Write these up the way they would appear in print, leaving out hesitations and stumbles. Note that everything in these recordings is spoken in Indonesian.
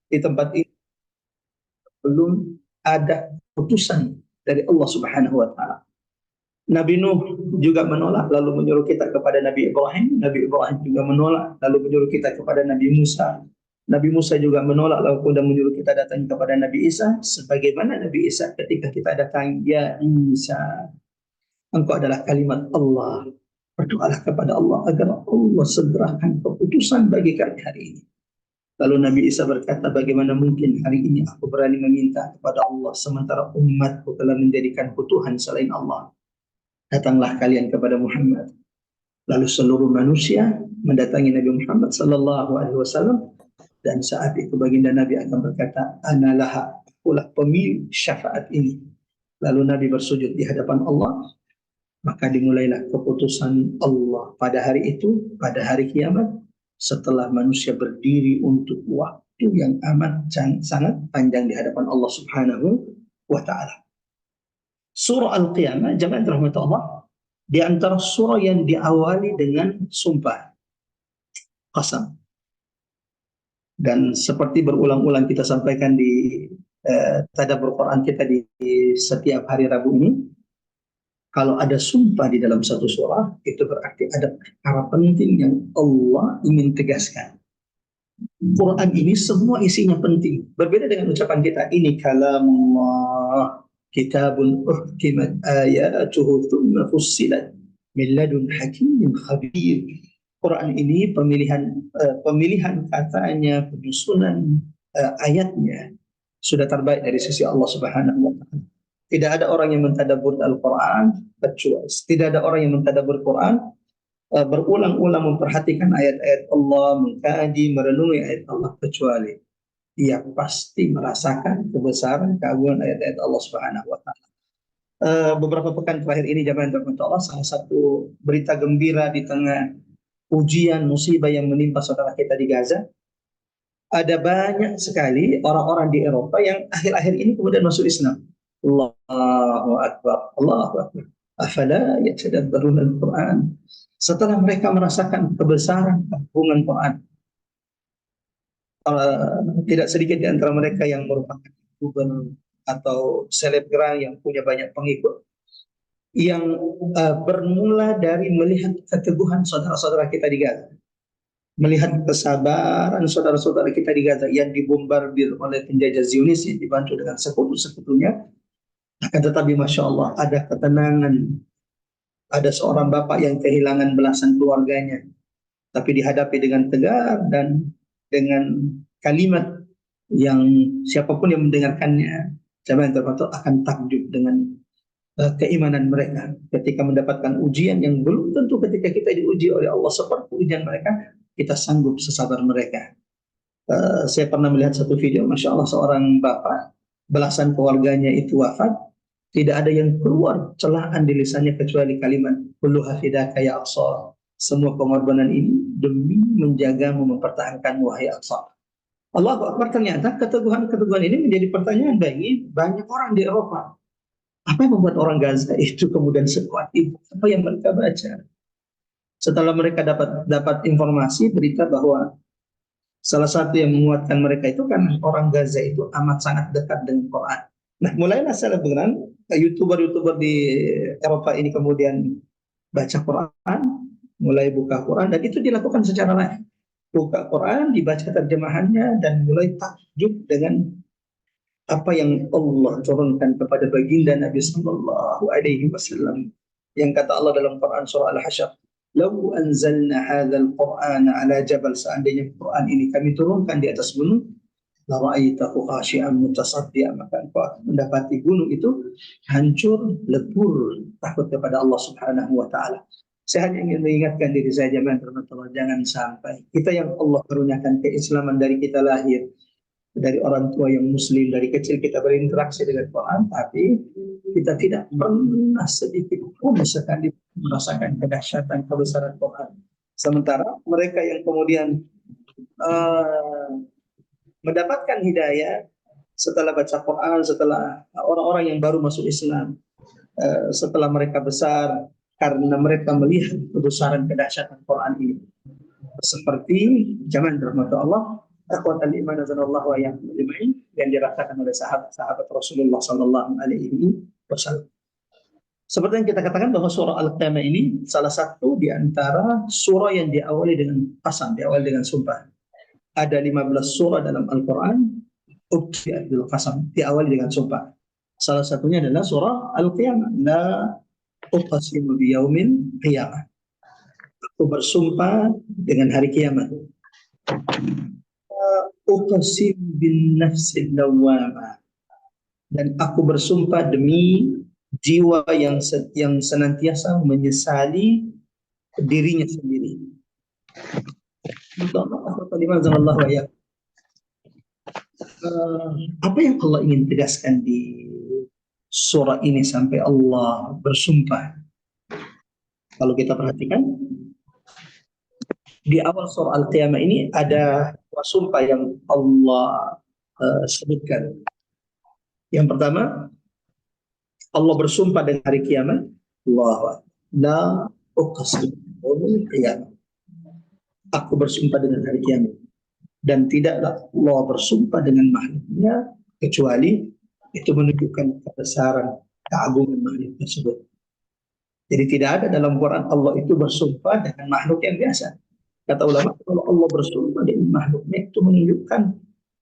di tempat ini belum ada putusan dari Allah Subhanahu wa taala. Nabi Nuh juga menolak lalu menyuruh kita kepada Nabi Ibrahim. Nabi Ibrahim juga menolak lalu menyuruh kita kepada Nabi Musa. Nabi Musa juga menolak lalu kemudian menyuruh kita datang kepada Nabi Isa. Sebagaimana Nabi Isa ketika kita datang, ya Isa, engkau adalah kalimat Allah. Berdoalah kepada Allah agar Allah segerakan keputusan bagi kami hari ini. Lalu Nabi Isa berkata, bagaimana mungkin hari ini aku berani meminta kepada Allah sementara umatku telah menjadikanku Tuhan selain Allah. Datanglah kalian kepada Muhammad. Lalu seluruh manusia mendatangi Nabi Muhammad sallallahu alaihi wasallam, dan saat itu baginda Nabi akan berkata, ana laha, akulah pemilik syafaat ini. Lalu Nabi bersujud di hadapan Allah, maka dimulailah keputusan Allah pada hari itu, pada hari kiamat, setelah manusia berdiri untuk waktu yang amat sangat panjang di hadapan Allah Subhanahu wa taala. Surah Al-Qiyamah, jemaah rahmat Allah, di antara surah yang diawali dengan sumpah, qasam. Dan seperti berulang-ulang kita sampaikan di tadabbur Quran kita di setiap hari Rabu ini, kalau ada sumpah di dalam satu surah, itu berarti ada perkara penting yang Allah ingin tegaskan. Quran ini semua isinya penting. Berbeda dengan ucapan kita, ini kalamullah, kitabun uhkimat ayatuhu thumma fussilat min ladun hakimin khabir. Quran ini pemilihan katanya, penyusunan ayatnya sudah terbaik dari sisi Allah Subhanahu wa taala. Tidak ada orang yang mentadabbur Al-Quran kecuali tidak ada orang yang mentadabbur Quran berulang-ulang memperhatikan ayat-ayat Allah, mengkaji, merenungi ayat Allah, kecuali ia pasti merasakan kebesaran keagungan ayat-ayat Allah Subhanahu wa taala. Beberapa pekan terakhir ini jemaah Allah, salah satu berita gembira di tengah ujian musibah yang menimpa saudara kita di Gaza, ada banyak sekali orang-orang di Eropa yang akhir-akhir ini kemudian masuk Islam. Allahu Akbar, Allahu Akbar. Afala yatadabbaruna al-Quran. Setelah mereka merasakan kebesaran keagungan Quran, tidak sedikit di antara mereka yang merupakan youtuber atau selebgram yang punya banyak pengikut, yang bermula dari melihat keteguhan saudara-saudara kita di Gaza, melihat kesabaran saudara-saudara kita di Gaza yang dibombardir oleh penjajah Zionis yang dibantu dengan sekutu-sekutunya. Akan tetapi Masya Allah, ada ketenangan. Ada seorang bapak yang kehilangan belasan keluarganya, tapi dihadapi dengan tegar dan dengan kalimat yang siapapun yang mendengarkannya, jemaah yang terpantau, akan takjub dengan keimanan mereka ketika mendapatkan ujian yang belum tentu ketika kita diuji oleh Allah seperti ujian mereka, kita sanggup sesabar mereka. Saya pernah melihat satu video, Masya Allah, seorang bapak, belasan keluarganya itu wafat, tidak ada yang keluar celahan di lisannya kecuali kalimat kullu hafidaka ya Aqsa. Semua pengorbanan ini demi menjagamu, mempertahankanmu wahai Aqsa. Allahu Akbar. Ternyata keteguhan-keteguhan ini menjadi pertanyaan bagi banyak orang di Eropa. Apa yang membuat orang Gaza itu kemudian sekuat itu? Apa yang mereka baca? Setelah mereka dapat informasi berita bahwa salah satu yang menguatkan mereka itu kan orang Gaza itu amat sangat dekat dengan Quran. Nah, mulailah selebgram, youtuber-youtuber di Eropa ini kemudian baca Quran, mulai buka Quran, dan itu dilakukan secara live. Buka Quran, dibaca terjemahannya, dan mulai takjub dengan apa yang Allah turunkan kepada baginda Nabi Sallallahu Alaihi Wasallam. Yang kata Allah dalam Quran surah Al-Hasyr, "Lau anzalna hadzal Qur'ana ala jabal", seandainya Quran ini kami turunkan di atas gunung, la ra'aitahu khashi'an mutasaddian, maka engkau akan mendapati gunung itu hancur, lebur, takut kepada Allah Subhanahu wa taala. Saya hanya ingin mengingatkan diri saya, jemaah Allah, jangan sampai kita yang Allah karuniakan keislaman dari kita lahir, dari orang tua yang muslim, dari kecil kita berinteraksi dengan Quran, tapi kita tidak pernah sedikit pun sekali merasakan kedahsyatan kebesaran Quran. Sementara mereka yang kemudian mendapatkan hidayah setelah baca Quran, setelah orang-orang yang baru masuk Islam, setelah mereka besar, karena mereka melihat kebesaran kedahsyatan Quran ini. Seperti zaman rahmat Allah, Akhwatal iman azanallahu wa iyyakum ajma'in, yang dirasakan oleh sahabat-sahabat Rasulullah sallallahu alaihi wasallam. Seperti yang kita katakan bahwa surah Al-Qiyamah ini salah satu di antara surah yang diawali dengan qasam, diawali dengan sumpah. Ada 15 surah dalam Al-Quran bil qasam, diawali dengan sumpah. Salah satunya adalah surah Al-Qiyamah, la uqsimu biyaumil qiyamah. Aku bersumpah dengan hari kiamat. Uqsim bin nafsil lawwamah, dan aku bersumpah demi jiwa yang senantiasa menyesali dirinya sendiri. Apa yang Allah ingin tegaskan di surah ini sampai Allah bersumpah? Kalau kita perhatikan di awal surah Al-Qiyamah ini ada sumpah yang Allah sebutkan. Yang pertama, Allah bersumpah dengan hari kiamat. Allah la uqsimu bil qiyamah. Aku bersumpah dengan hari kiamat, dan tidaklah Allah bersumpah dengan makhluknya kecuali itu menunjukkan kebesaran, keagungan makhluk tersebut. Jadi tidak ada dalam Quran Allah itu bersumpah dengan makhluk yang biasa. Kata ulama, kalau Allah bersumpah dengan makhluknya itu menunjukkan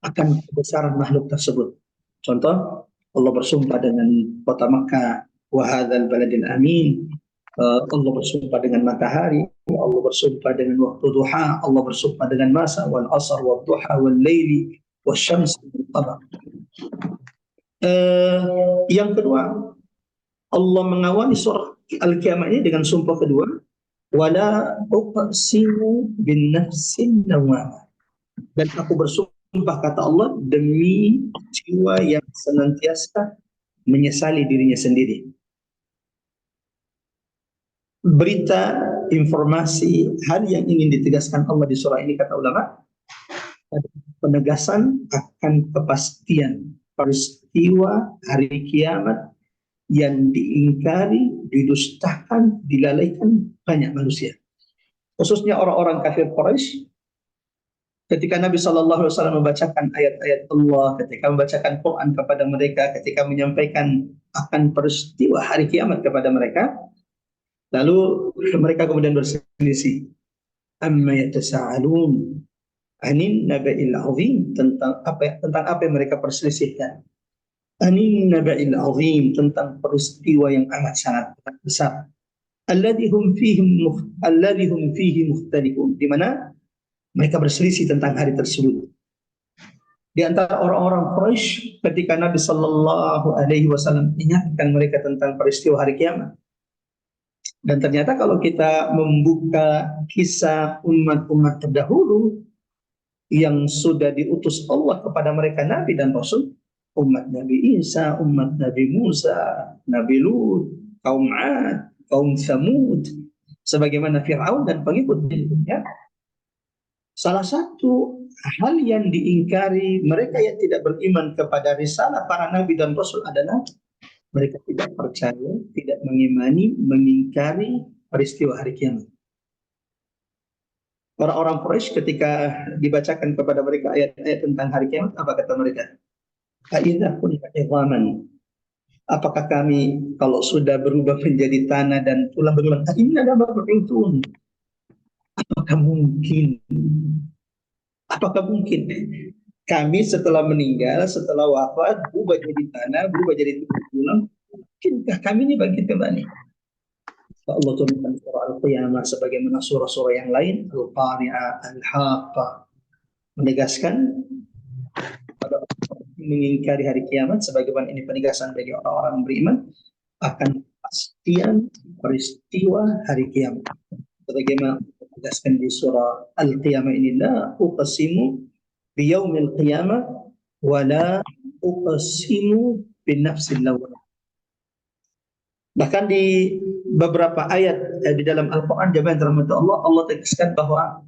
akan kebesaran makhluk tersebut. Contoh, Allah bersumpah dengan kota Makkah, wa hadzal baladil amin. Allah bersumpah dengan matahari, Allah bersumpah dengan waktu duha, Allah bersumpah dengan masa, wal asr wal duha wal laili wasyams wal qamar. Yang kedua, Allah mengawali surah Al-Qiyamah ini dengan sumpah kedua, wala uqsimu bin nafsin lawwamah. Dan aku bersumpah, kata Allah, demi jiwa yang senantiasa menyesali dirinya sendiri. Berita, informasi, hal yang ingin ditegaskan Allah di surah ini, kata ulama, penegasan akan kepastian peristiwa hari kiamat yang diingkari, didustakan, dilalaikan banyak manusia, khususnya orang-orang kafir Quraisy. Ketika Nabi SAW membacakan ayat-ayat Allah, ketika membacakan Quran kepada mereka, ketika menyampaikan akan peristiwa hari kiamat kepada mereka, lalu mereka kemudian berselisih. Amma yatasa'alun anin naba'il azim, tentang apa yang mereka perselisihkan. Anin naba'il azim, tentang peristiwa yang amat sangat besar. Alladhi hum fihi mukhtalifun, di mana mereka berselisih tentang hari tersebut. Di antara orang-orang Quraisy, ketika Nabi Sallallahu Alaihi Wasallam ingatkan mereka tentang peristiwa hari kiamat, dan ternyata kalau kita membuka kisah umat-umat terdahulu yang sudah diutus Allah kepada mereka Nabi dan Rasul, umat Nabi Isa, umat Nabi Musa, Nabi Lut, kaum Ad, kaum Thamud, sebagaimana Fir'aun dan pengikutnya, salah satu hal yang diingkari mereka yang tidak beriman kepada risalah para nabi dan rasul adalah mereka tidak percaya, tidak mengimani, mengingkari peristiwa hari kiamat. Orang-orang Quraisy ketika dibacakan kepada mereka ayat-ayat tentang hari kiamat, apa kata mereka? Aidza kunna idhaman. Apakah kami kalau sudah berubah menjadi tanah dan tulang belulang, ini adalah berbintun? Apakah mungkin? Apakah mungkin kami setelah meninggal, setelah wafat, berubah jadi tanah, berubah jadi tulang? Mungkinkah kami ini bangkit kembali? Allah turunkan surah Al-Qiyamah sebagaimana surah-surah yang lain, Al-Qari'ah, Al-Haqqah, menegaskan pada mengingkari hari kiamat, sebagaimana ini penegasan bagi orang-orang yang beriman akan kepastian peristiwa hari kiamat. Sebagaimana menegaskan di surah Al-Qiyamah ini, la uqsimu biyaumil qiyamah wa la uqsimu bin nafsil lawwamah. Bahkan di beberapa ayat di dalam Al-Quran, jemaah yang dirahmati Allah, Allah tegaskan bahwa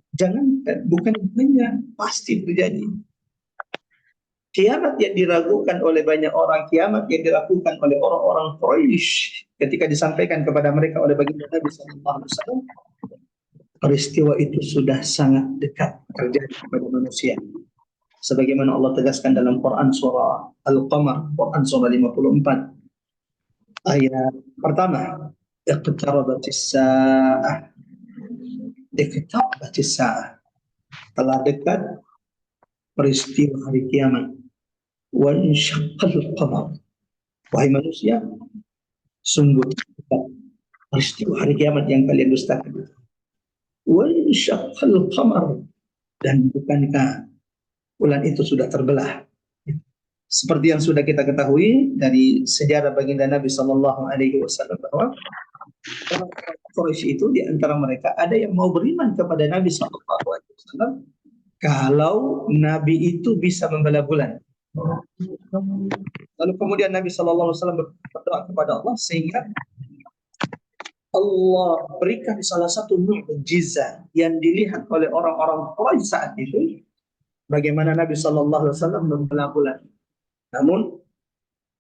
bukan hanya pasti terjadi. Kiamat yang diragukan oleh banyak orang, kiamat yang diragukan oleh orang-orang Quraisy ketika disampaikan kepada mereka oleh baginda Nabi SAW, peristiwa itu sudah sangat dekat terjadi kepada manusia. sebagaimana Allah tegaskan dalam Quran surah Al-Qamar, Quran surah 54 ayat pertama, iqtarabatis sa'ah, iqtarabatis sa'ah, telah dekat peristiwa hari kiamat, wa insyaqqal qamar, wahai manusia, sungguh dekat peristiwa hari kiamat yang kalian dustakan, wa insyaqqal qamar, dan bukankah bulan itu sudah terbelah. Seperti yang sudah kita ketahui dari sejarah baginda Nabi Sallallahu Alaihi Wasallam bahwa orang-orang Quraisy itu di antara mereka ada yang mau beriman kepada Nabi Sallallahu Alaihi Wasallam kalau Nabi itu bisa membelah bulan. Lalu kemudian Nabi Sallallahu Alaihi Wasallam berdoa kepada Allah sehingga Allah berikan salah satu mukjizat yang dilihat oleh orang-orang Quraisy saat itu, bagaimana Nabi Sallallahu Alaihi Wasallam membelah bulan. Namun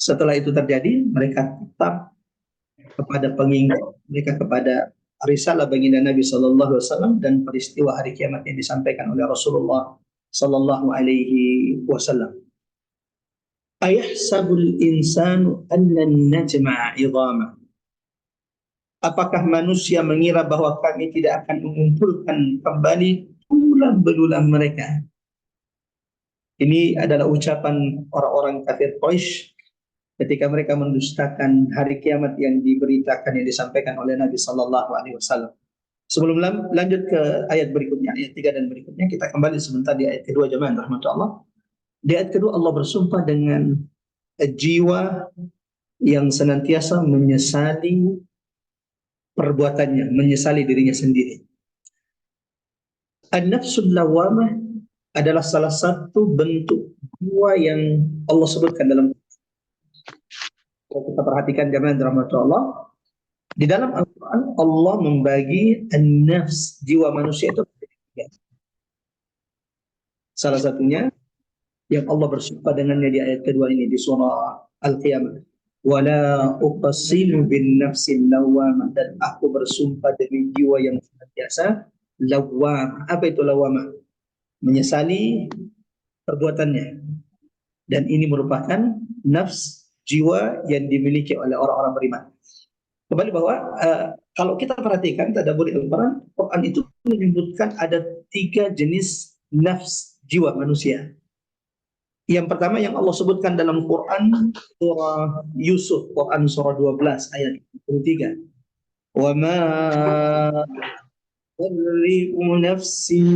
setelah itu terjadi, mereka tetap kepada pengingat, mereka kepada risalah baginda Nabi Sallallahu Alaihi Wasallam dan peristiwa hari kiamat yang disampaikan oleh Rasulullah Sallallahu Alaihi Wasallam. Ayahsabul insanu anna najma'a idhama. Apakah manusia mengira bahwa kami tidak akan mengumpulkan kembali tulang belulang mereka? Ini adalah ucapan orang-orang kafir Quraisy ketika mereka mendustakan hari kiamat yang diberitakan, yang disampaikan oleh Nabi Sallallahu Alaihi Wasallam. Sebelum lanjut ke ayat berikutnya, ayat 3 dan berikutnya, kita kembali sebentar di ayat kedua, jemaah rahmatullah. Di ayat kedua Allah bersumpah dengan jiwa yang senantiasa menyesali perbuatannya, menyesali dirinya sendiri. An-nafsul lawamah adalah salah satu bentuk jiwa yang Allah sebutkan dalam, kalau kita perhatikan jemaah rahmatullah, di dalam Al-Quran Allah membagi an-nafs, jiwa manusia itu. Salah satunya yang Allah bersumpah dengannya di ayat kedua ini di surah Al-Qiyamah. Wala uqsimu bin nafsil lawamah, dan aku bersumpah demi jiwa yang senantiasa lawamah. Apa itu lawamah? Menyesali perbuatannya. Dan ini merupakan nafs, jiwa yang dimiliki oleh orang-orang beriman. Kembali bahwa kalau kita perhatikan tadabbur Al-Quran, Quran itu menyebutkan ada 3 jenis nafs jiwa manusia. Yang pertama yang Allah sebutkan dalam Quran surah Yusuf, Quran surah 12 ayat 23. Wa ma ubarri'u nafsi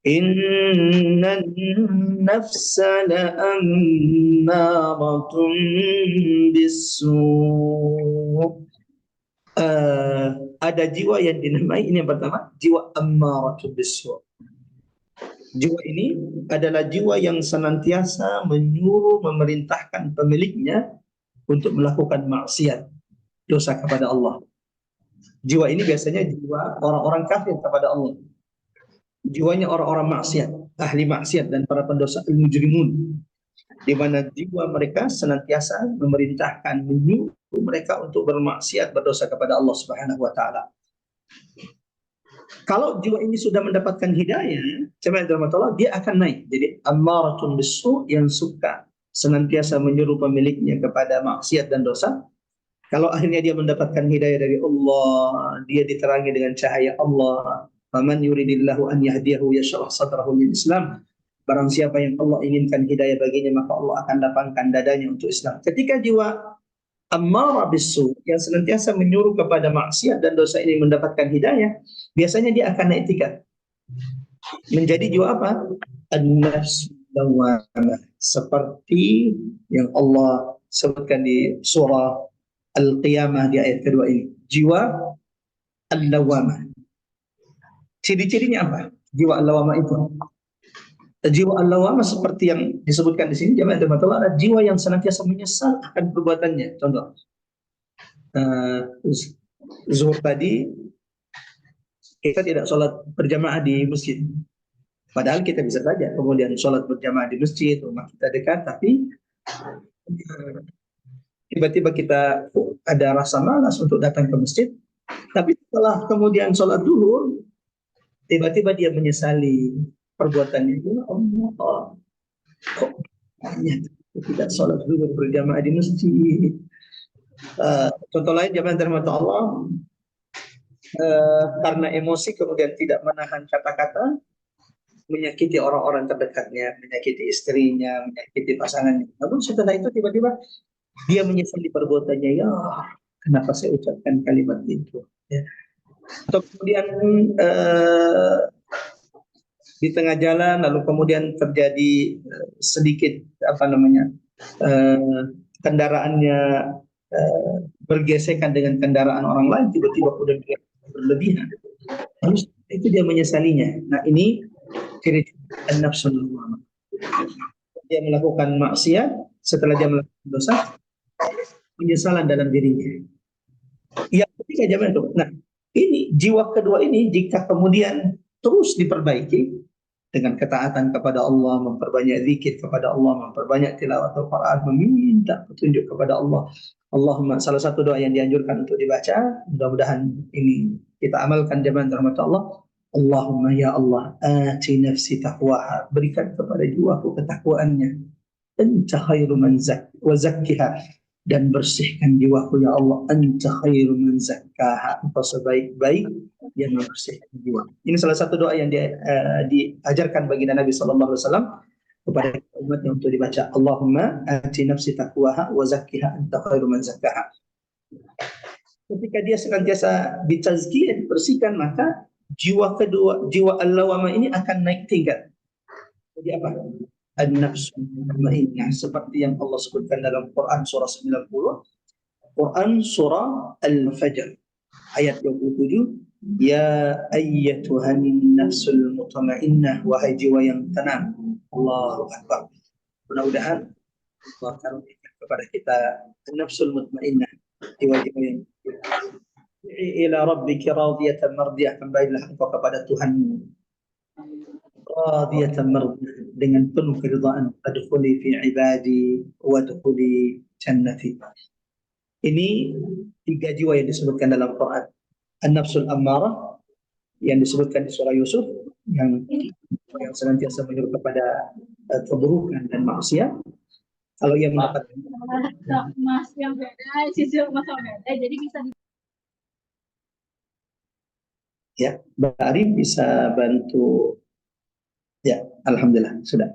innan nafsa la'ammaratun bisu'. Ada jiwa yang dinamai, ini yang pertama, jiwa ammaratun bisu'. Jiwa ini adalah jiwa yang senantiasa menyuruh, memerintahkan pemiliknya untuk melakukan maksiat, dosa kepada Allah. Jiwa ini biasanya jiwa orang-orang kafir kepada Allah. Jiwanya orang-orang maksiat, ahli maksiat dan para pendosa al-mujrimun, di mana jiwa mereka senantiasa memerintahkan, menyuruh mereka untuk bermaksiat, berdosa kepada Allah Subhanahu wa taala. Kalau jiwa ini sudah mendapatkan hidayah, dia akan naik. Jadi ammaratun bisu, yang suka senantiasa menyuruh pemiliknya kepada maksiat dan dosa. Kalau akhirnya dia mendapatkan hidayah dari Allah, dia diterangi dengan cahaya Allah. Faman yuridillahu an yahdiyahu yashrah sadrahu lil Islam. Barang siapa yang Allah inginkan hidayah baginya, maka Allah akan lapangkan dadanya untuk Islam. Ketika jiwa ammarah bisu, yang senantiasa menyuruh kepada maksiat dan dosa ini mendapatkan hidayah, biasanya dia akan naik tingkat menjadi jiwa apa? An-nafs lawamah, seperti yang Allah sebutkan di surah Al-Qiyamah di ayat kedua ini, jiwa al-lawamah. Ciri-cirinya apa jiwa al-lawamah itu? Jiwa al-lawamah seperti yang disebutkan di sini, jemaah adalah jiwa yang senantiasa menyesal akan perbuatannya. Contoh, zuhur tadi kita tidak sholat berjamaah di masjid, padahal kita bisa saja kemudian sholat berjamaah di masjid, rumah kita dekat, tapi tiba-tiba kita ada rasa malas untuk datang ke masjid. Tapi setelah kemudian sholat duhur, tiba-tiba dia menyesali perbuatannya. Ya Allah, kok banyak tidak sholat zuhur berjamaah di masjid. Contoh lain jamaah terhormat Allah, karena emosi kemudian tidak menahan kata-kata, menyakiti orang-orang terdekatnya, menyakiti istrinya, menyakiti pasangannya. Namun setelah itu tiba-tiba dia menyesali perbuatannya. Ya, kenapa saya ucapkan kalimat itu? Ya. Atau kemudian di tengah jalan lalu kemudian terjadi sedikit apa namanya kendaraannya bergesekan dengan kendaraan orang lain, tiba-tiba udah berlebihan, lalu itu dia menyesalinya. Nah, ini ciri an-nafsul lawwamah. Dia melakukan maksiat, setelah dia melakukan dosa, penyesalan dalam dirinya. Yang ketiga jamaah itu. Nah, ini jiwa kedua ini jika kemudian terus diperbaiki dengan ketaatan kepada Allah, memperbanyak zikir kepada Allah, memperbanyak tilawat Al-Quran, meminta petunjuk kepada Allah. Allahumma, salah satu doa yang dianjurkan untuk dibaca, mudah-mudahan ini kita amalkan jamaah rahmat Allah. Allahumma ya Allah, ati nafsi taqwaha, berikan kepada jiwaku ketakwaannya. Anta khairu man zakkiha, dan bersihkan jiwaku ya Allah. Anta khairu man zakkaha, engkau sebaik-baik yang membersihkan jiwa. Ini salah satu doa yang diajarkan baginda Nabi sallallahu alaihi wasallam kepada umatnya untuk dibaca. Allahumma ati nafsi taqwaha wa zakkiha anta khairu man zakkaha. Ketika dia senantiasa ditazkiyah, dibersihkan, maka jiwa kedua, jiwa al-lawamah ini akan naik tingkat. Jadi apa? An-nafsu mutmainnah, seperti yang Allah sebutkan dalam Quran surah 90, Quran surah Al-Fajr ayat 27, ya ayyatuhan nafsul mutmainnah, wahai jiwa yang tenang. Allahu Akbar. Mudah-mudahan Allah karuniakan kepada kita an-nafsul mutmainnah, jiwa-jiwa yang ila rabbika radiyatan mardiyah, kembalilah engkau kepada Tuhanmu radiyatan mardiyah, dengan penuh keridhaan. Adkhuli fi ibadi wadkhuli jannati. Ini tiga jiwa yang disebutkan dalam Quran. An-nafsul ammarah yang disebutkan di surah Yusuf, yang senantiasa menyuruh kepada keburukan dan maksiat. Kalau yang mendapat mas yang beda, sisi mas yang beda, jadi bisa ya, Mbak Ari bisa bantu. Ya, alhamdulillah sudah.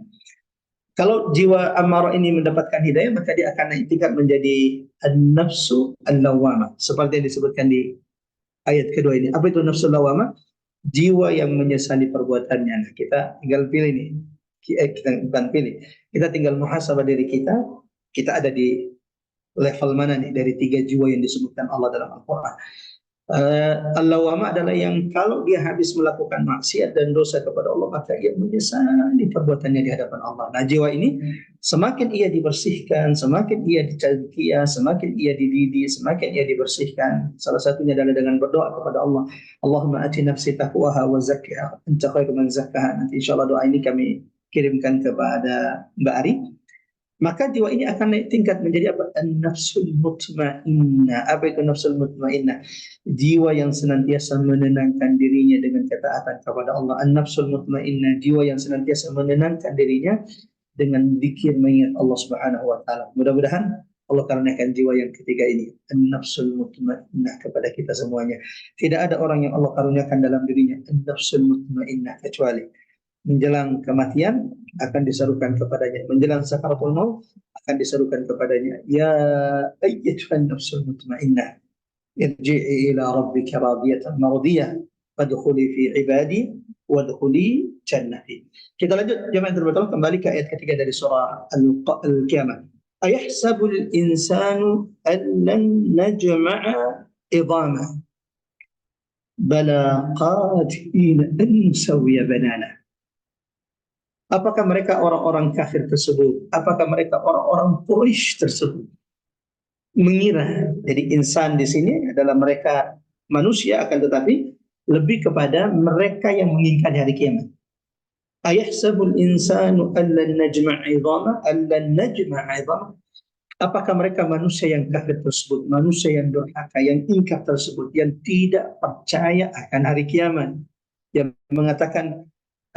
Kalau jiwa amarah ini mendapatkan hidayah, maka dia akan naik tingkat menjadi an-nafsu al-lawwamah, seperti yang disebutkan di ayat kedua ini. Apa itu nafsu lawwamah? Jiwa yang menyesali perbuatannya. Nah, kita tinggal pilih nih. Kita bukan pilih. Kita tinggal muhasabah diri kita. Kita ada di level mana nih dari tiga jiwa yang disebutkan Allah dalam Al-Quran. Al-lawwamah adalah yang kalau dia habis melakukan maksiat dan dosa kepada Allah, maka ia menyesali perbuatannya di hadapan Allah. Nah, jiwa ini semakin ia dibersihkan, semakin ia dicazkiyah, semakin ia dididik, semakin ia dibersihkan. Salah satunya adalah dengan berdoa kepada Allah. Allahumma ati nafsi taqwaha wa zakkiha anta khairu man zakkaha. Nanti insyaallah doa ini kami kirimkan kepada Mbak Ari. Maka jiwa ini akan naik tingkat menjadi apa? An-nafsul mutmainnah. Apa itu nafsul mutmainnah? Jiwa yang senantiasa menenangkan dirinya dengan ketaatan kepada Allah. An-nafsul mutmainnah, jiwa yang senantiasa menenangkan dirinya dengan zikir mengingat Allah Subhanahu wa taala. Mudah-mudahan Allah karuniakan jiwa yang ketiga ini, an-nafsul mutmainnah, kepada kita semuanya. Tidak ada orang yang Allah karuniakan dalam dirinya an-nafsul mutmainnah kecuali menjelang kematian akan diserukan kepadanya, menjelang sakaratul maut akan diserukan kepadanya, ya ayyatuhan nafsul mutmainnah irji'i ila rabbika radiyatan mardiyah fadkhuli fi ibadi wadkhuli jannati. Kita lanjut jemaah terbatal, kembali ke ayat ketiga dari surah Al-Qiyamah. Ayahsabul insanu an lan najma'a idhamah bala qadirina an nusawiya banana. Apakah mereka orang-orang kafir tersebut, apakah mereka orang-orang Quraisy tersebut mengira, jadi insan di sini adalah mereka manusia, akan tetapi lebih kepada mereka yang mengingkari hari kiamat. Ayahsabul insanu allan najma' 'idhama, allan najma' 'idhama. Apakah mereka manusia yang kafir tersebut, manusia yang durhaka, yang ingkar tersebut, yang tidak percaya akan hari kiamat, yang mengatakan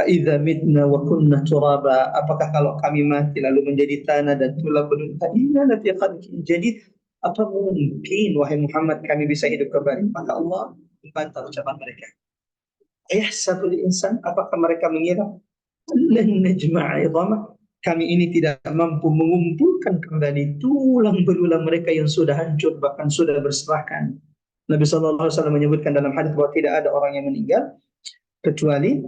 Aidza mitna wa kunna turaba, apakah kalau kami mati lalu menjadi tanah dan tulang belulang, inna lafi khalqin jadid, apa mungkin wahai Muhammad kami bisa hidup kembali? Maka Allah membantah ucapan mereka. Ayahsabul insan, apakah mereka mengira lan najma'a idhamah, kami ini tidak mampu mengumpulkan kembali tulang belulang mereka yang sudah hancur bahkan sudah berserakan. Nabi SAW menyebutkan dalam hadis bahwa tidak ada orang yang meninggal kecuali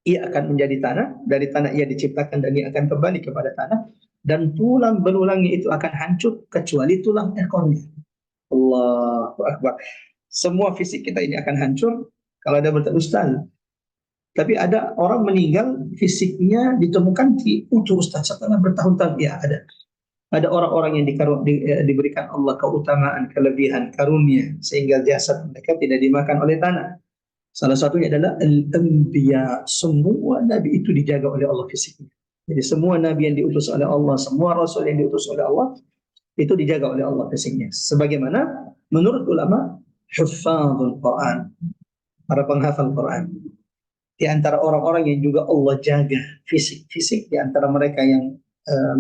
ia akan menjadi tanah, dari tanah ia diciptakan dan ia akan kembali kepada tanah, dan tulang belulangnya itu akan hancur kecuali tulang ekornya. Allahu Akbar. Semua fisik kita ini akan hancur. Kalau ada berkata Ustaz, tapi ada orang meninggal fisiknya ditemukan di utuh Ustaz setelah bertahun-tahun. Ya ada. Ada orang-orang yang diberikan Allah keutamaan, kelebihan, karunia sehingga jasad mereka tidak dimakan oleh tanah. Salah satunya adalah al-anbiya. Semua nabi itu dijaga oleh Allah fisiknya. Jadi semua nabi yang diutus oleh Allah, semua rasul yang diutus oleh Allah itu dijaga oleh Allah fisiknya. Sebagaimana menurut ulama huffazul Quran, para penghafal Quran, di antara orang-orang yang juga Allah jaga fisik-fisik, di antara mereka yang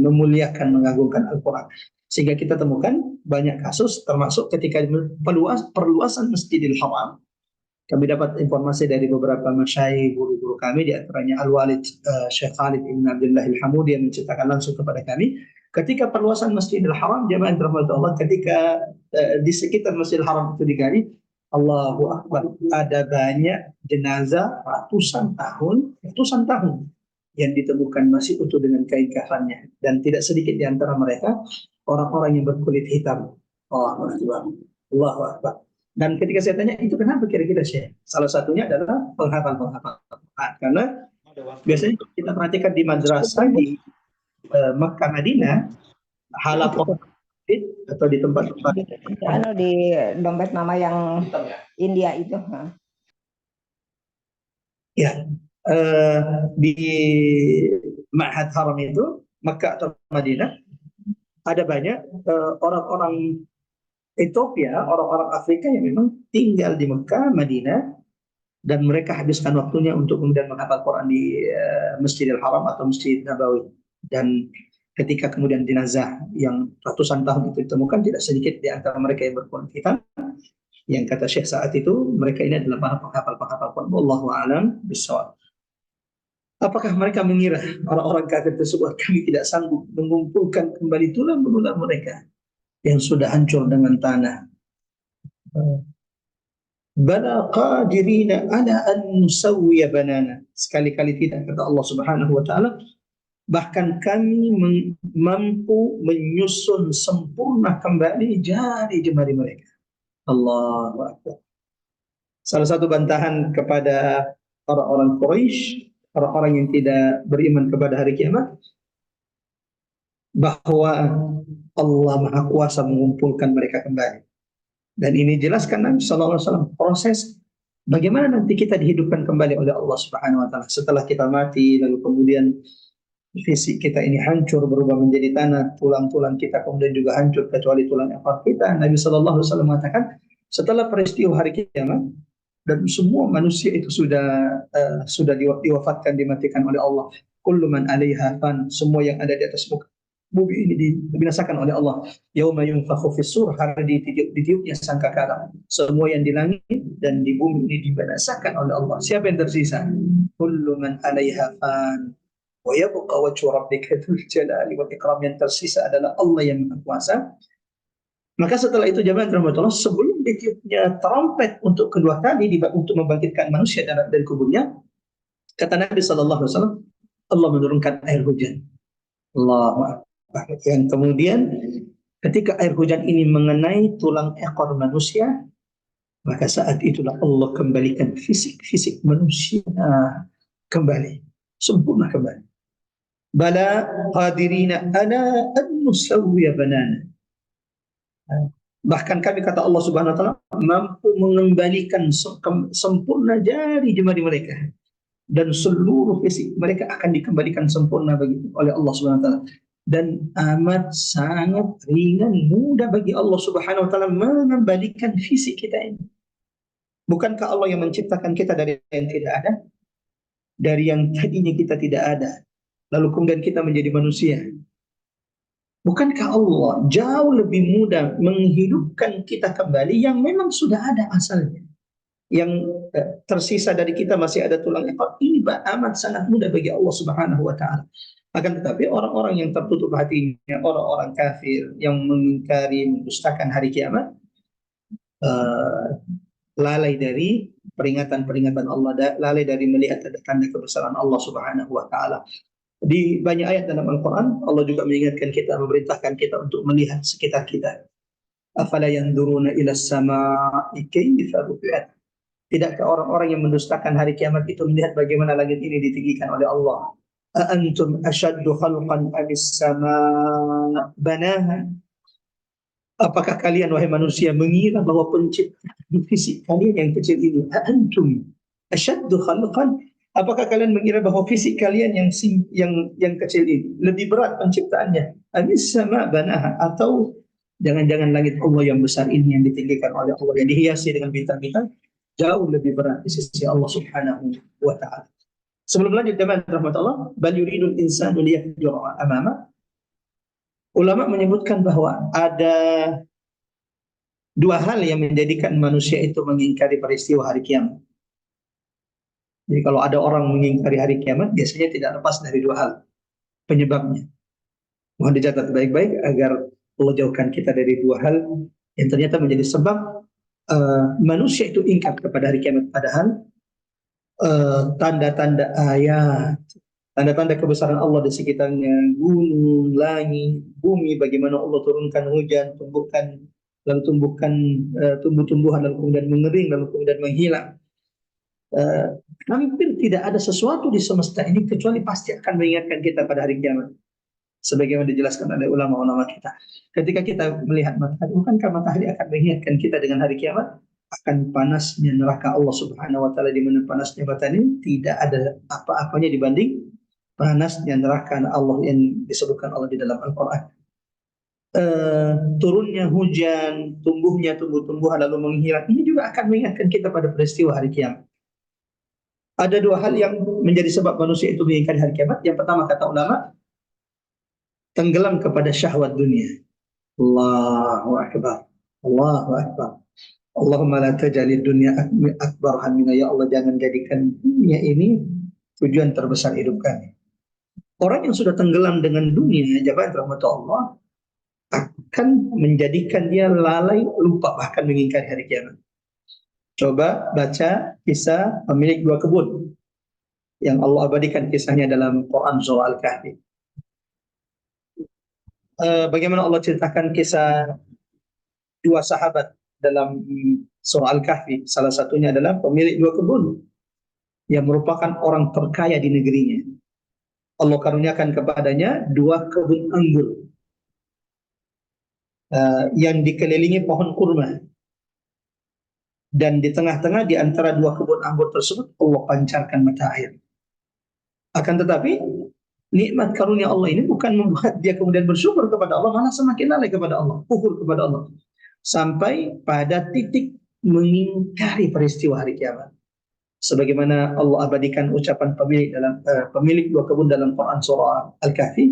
memuliakan, mengagungkan Al-Quran. Sehingga kita temukan banyak kasus, termasuk ketika perluasan Masjidil Haram. Kami dapat informasi dari beberapa masyayikh, guru-guru kami, di antaranya Al-Walid Syekh Khalid Ibn Abdullah Al-Hamudi yang menceritakan langsung kepada kami, ketika perluasan Masjidil Haram, jamaah dirahmati Allah, ketika di sekitar Masjidil Haram itu digali, Allahu Akbar, ada banyak jenazah ratusan tahun yang ditemukan masih utuh dengan kain kafannya, dan tidak sedikit di antara mereka orang-orang yang berkulit hitam. Allahu Akbar. Allahu Akbar. Dan ketika saya tanya itu kenapa kira-kira Syekh? Salah satunya adalah penghafal Quran. Karena biasanya kita perhatikan di madrasah di Makkah Madinah, halaqah atau di tempat-tempat di dompet mama yang India itu. Ya, di Ma'had Haram itu, Makkah atau Madinah, ada banyak orang-orang Ethiopia, orang-orang Afrika yang memang tinggal di Mekah, Madinah, dan mereka habiskan waktunya untuk kemudian menghafal Quran di Masjidil Haram atau Masjid Nabawi. Dan ketika kemudian jenazah yang ratusan tahun itu ditemukan, tidak sedikit di antara mereka yang berkulit hitam, yang kata Syekh saat itu mereka ini adalah para penghafal Quran. Wallahu a'lam bishawab. Apakah mereka mengira orang-orang kafir tersebut kami tidak sanggup mengumpulkan kembali tulang belulang mereka yang sudah hancur dengan tanah? Bala qadirina ala an nusawwiya banana. Sekali-kali tidak, kata Allah Subhanahu wa taala, bahkan kami mampu menyusun sempurna kembali jari jemari mereka. Allahu Akbar. Salah satu bantahan kepada orang-orang Quraisy, orang-orang yang tidak beriman kepada hari kiamat, bahwa Allah Maha Kuasa mengumpulkan mereka kembali. Dan ini jelaskan Nabi SAW proses bagaimana nanti kita dihidupkan kembali oleh Allah Subhanahu Wa Taala setelah kita mati, lalu kemudian fisik kita ini hancur berubah menjadi tanah, tulang-tulang kita kemudian juga hancur kecuali tulang ekor kita. Nabi SAW mengatakan setelah peristiwa hari kiamat dan semua manusia itu sudah diwafatkan, dimatikan oleh Allah. Kullu man 'alaiha fan, semua yang ada di atas muka bumi ini dibinasakan oleh Allah. Yauma yunfakhu fis-sur, hari ditiupnya sangkakala. Semua yang di langit dan di bumi ini dibinasakan oleh Allah. Siapa yang tersisa? Kullu man 'alaiha fan wa yabqa wajhu rabbika dzul jalali wal ikram. Yang tersisa adalah Allah yang Maha Kuasa. Maka setelah itu jemaah rahmatullah, sebelum ditiupnya trompet untuk kedua kali untuk membangkitkan manusia dari kuburnya, kata Nabi sallallahu alaihi wasallam, Allah menurunkan air hujan. Allah, yang kemudian ketika air hujan ini mengenai tulang ekor manusia, maka saat itulah Allah kembalikan fisik manusia kembali, sempurna kembali. Bala qadirina ala an nusawwiya banana. Bahkan kami, kata Allah Subhanahu Wa Taala, mampu mengembalikan sempurna jari jemari mereka, dan seluruh fisik mereka akan dikembalikan sempurna oleh Allah Subhanahu Wa Taala. Dan amat sangat ringan, mudah bagi Allah Subhanahu Wa Taala mengembalikan fisik kita ini. Bukankah Allah yang menciptakan kita dari yang tidak ada? dari yang tadinya kita tidak ada, lalu kemudian kita menjadi manusia. Bukankah Allah jauh lebih mudah menghidupkan kita kembali yang memang sudah ada asalnya? Yang tersisa dari kita masih ada tulang ekor, ini amat sangat mudah bagi Allah Subhanahu wa taala. Akan tetapi orang-orang yang tertutup hatinya, orang-orang kafir yang mengingkari, mendustakan hari kiamat, lalai dari peringatan-peringatan Allah, lalai dari melihat tanda-tanda kebesaran Allah Subhanahu wa taala. Di banyak ayat dalam Al-Quran, Allah juga mengingatkan kita, memerintahkan kita untuk melihat sekitar kita. Afala yanzuruna ila as-sama'i kayfa rufi'at. Tidakkah orang-orang yang mendustakan hari kiamat itu melihat bagaimana langit ini ditinggikan oleh Allah? A antum ashaddu khalqan amis sama banaha. Apakah kalian wahai manusia mengira bahwa penciptaan fisik kalian yang kecil ini, a antum ashaddu khalqan, apakah kalian mengira bahwa fisik kalian yang kecil ini lebih berat penciptaannya? Amis sama banaha, atau jangan-jangan langit Allah yang besar ini yang ditinggikan oleh Allah, yang dihiasi dengan bintang-bintang, jauh lebih berat di sisi Allah Subhanahu wa taala. Sebelum lanjut jemaah rahmatullah, bal yuridul insanu liyafjura amama. Ulama menyebutkan bahwa ada dua hal yang menjadikan manusia itu mengingkari peristiwa hari kiamat. Jadi kalau ada orang mengingkari hari kiamat, biasanya tidak lepas dari dua hal penyebabnya. Mohon dicatat baik-baik agar Allah jauhkan kita dari dua hal yang ternyata menjadi sebab manusia itu ingkar kepada hari kiamat. Padahal tanda-tanda ayat, tanda-tanda kebesaran Allah di sekitarnya, gunung, langit, bumi, bagaimana Allah turunkan hujan, lalu tumbuhkan tumbuh-tumbuhan, lalu kemudian mengering, lalu kemudian menghilang. Hampir tidak ada sesuatu di semesta ini kecuali pasti akan mengingatkan kita pada hari kiamat. Sebagaimana dijelaskan oleh ulama-ulama kita. Ketika kita melihat matahari, bukankah matahari akan mengingatkan kita dengan hari kiamat? Akan panasnya neraka Allah Subhanahu wa taala, di mana panasnya matahari tidak ada apa-apanya dibanding panasnya neraka Allah yang disebutkan Allah di dalam Al-Qur'an. Turunnya hujan, tumbuhnya tumbuh-tumbuhan lalu menghilang, ini juga akan mengingatkan kita pada peristiwa hari kiamat. Ada dua hal yang menjadi sebab manusia itu mengingkari hari kiamat. Yang pertama, kata ulama, tenggelam kepada syahwat dunia. Allahu akbar. Allahu akbar. Allahumma la taj'alid dunya akbar hammina, ya Allah, jangan jadikan dunia ini tujuan terbesar hidup kami. Orang yang sudah tenggelam dengan dunia, jemaah rahmatullah, Allah akan menjadikan dia lalai, lupa bahkan mengingkari hari kiamat. Coba baca kisah pemilik dua kebun yang Allah abadikan kisahnya dalam Quran surah Al-Kahfi. Bagaimana Allah ceritakan kisah dua sahabat dalam surah Al-Kahfi. Salah satunya adalah pemilik dua kebun yang merupakan orang terkaya di negerinya. Allah karuniakan kepadanya dua kebun anggur yang dikelilingi pohon kurma, dan di tengah-tengah di antara dua kebun anggur tersebut Allah pancarkan mata air. Akan tetapi nikmat karunia Allah ini bukan membuat dia kemudian bersyukur kepada Allah, malah semakin lalai kepada Allah, kufur kepada Allah, sampai pada titik mengingkari peristiwa hari kiamat. Sebagaimana Allah abadikan ucapan pemilik dua kebun dalam Quran surah Al-Kahfi,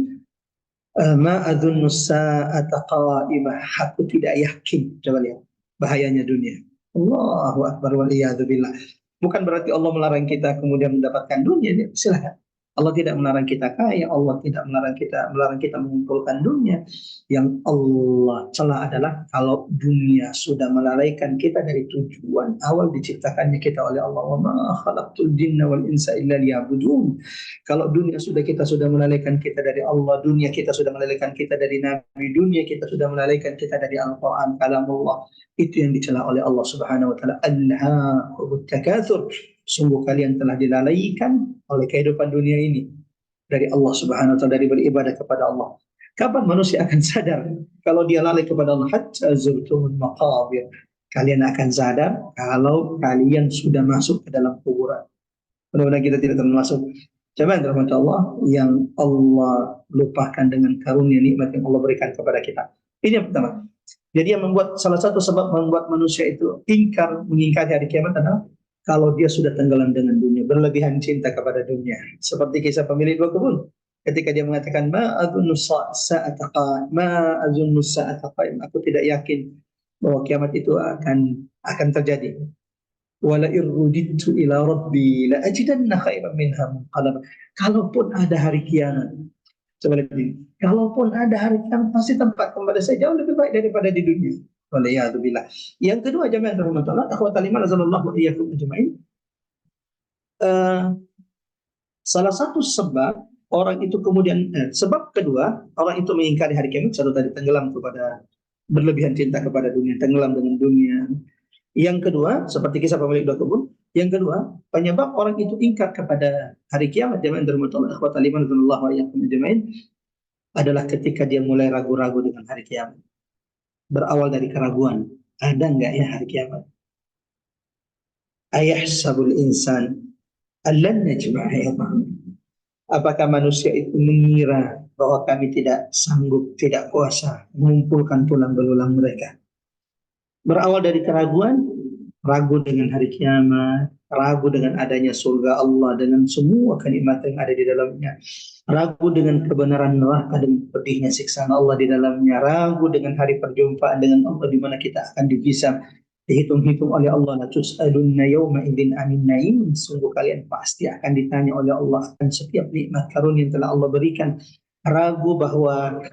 ma adzunnu sa'ata qa'imah, aku tidak yakin. Coba lihat bahayanya dunia. Allahu akbar wal iyadu billah. Bukan berarti Allah melarang kita kemudian mendapatkan dunia, silakan. Allah tidak melarang kita kaya, Allah tidak melarang kita mengumpulkan dunia. Yang Allah cela adalah kalau dunia sudah melalaikan kita dari tujuan awal diciptakannya kita oleh Allah. Wa ma khalaqtul jinna wal insa illa liya'budun. Kalau dunia kita sudah melalaikan kita dari Allah, dunia kita sudah melalaikan kita dari Nabi, dunia kita sudah melalaikan kita dari Al-Quran, kalamullah. Itu yang dicela oleh Allah Subhanahu wa taala. Alhaakumut takatsur. Sungguh kalian telah dilalaikan oleh kehidupan dunia ini dari Allah Subhanahu wa taala, dari beribadah kepada Allah. Kapan manusia akan sadar kalau dia lalai kepada Allah? Hatta zurtumul maqabir. Kalian akan sadar kalau kalian sudah masuk ke dalam kuburan. Mudah-mudahan kita tidak termasuk jemaah rahmat Allah yang Allah lupakan dengan karunia nikmat yang Allah berikan kepada kita. Ini yang pertama. Jadi yang salah satu sebab membuat manusia itu mengingkari hari kiamat adalah kalau dia sudah tenggelam dengan dunia. berlebihan cinta kepada dunia. Seperti kisah pemilik dua kebun. Ketika dia mengatakan ma azunnu sa'ata qa'im, aku tidak yakin bahwa kiamat itu akan terjadi. Wala irruditu ila rabbi la ajidanna khairan minha munqalaba. Kalaupun ada hari kiamat, coba lihat ini. Kalaupun ada hari kiamat, pasti tempat kembali saya jauh lebih baik daripada di dunia. Waliyadzubillah. Yang kedua, jamaah rahmatullah, akhwatal iman azallallahu iyyakum ajma'in. Salah satu sebab orang itu kemudian sebab kedua orang itu mengingkari hari kiamat, satu tadi tenggelam kepada berlebihan cinta kepada dunia, tenggelam dengan dunia. Yang kedua, seperti kisah pemilik dua kebun. Yang kedua, penyebab orang itu ingkar kepada hari kiamat, jamaah rahmatullah akhwatal iman azallallahu iyyakum ajma'in, adalah ketika dia mulai ragu-ragu dengan hari kiamat. Berawal dari keraguan, ada enggak ya hari kiamat? Ayahsabul insan allan najma'a 'idham. Apakah manusia itu mengira bahwa kami tidak sanggup, tidak kuasa mengumpulkan tulang belulang mereka? Berawal dari keraguan, ragu dengan hari kiamat, ragu dengan adanya surga Allah dengan semua kenikmatan yang ada di dalamnya, ragu dengan kebenaran neraka dan pedihnya siksaan Allah di dalamnya, ragu dengan hari perjumpaan dengan Allah di mana kita akan dihisab, dihitung-hitung oleh Allah. La tus'alunna yawma idzin 'anil na'im. Sungguh kalian pasti akan ditanya oleh Allah akan setiap nikmat karunia yang telah Allah berikan. Ragu bahwa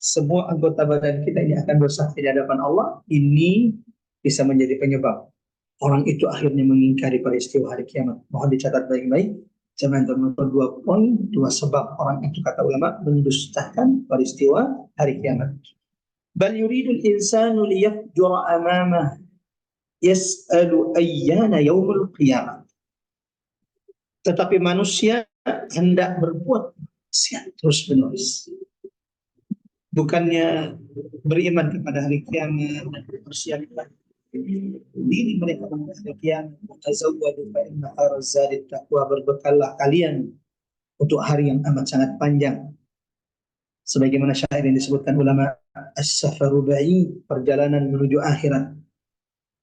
semua anggota badan kita ini akan bersaksi di hadapan Allah. Ini bisa menjadi penyebab orang itu akhirnya mengingkari peristiwa hari kiamat. Mohon dicatat baik-baik. Jangan terlupa dua sebab orang itu, kata ulama, mendustakan peristiwa hari kiamat. Bal yuridul insanu liyafjura amamah yas'alu ayyana yaumul qiyamah. Tetapi manusia hendak berbuat maksiat terus-menerus. Bukannya beriman kepada hari kiamat dan bersiapkan diri mereka pada hari kiamat. Tazawwadu fa inna khairaz zadi taqwa. Berbekallah kalian untuk hari yang amat sangat panjang. Sebagaimana syair yang disebutkan ulama, as-safaru ba'id, perjalanan menuju akhirat.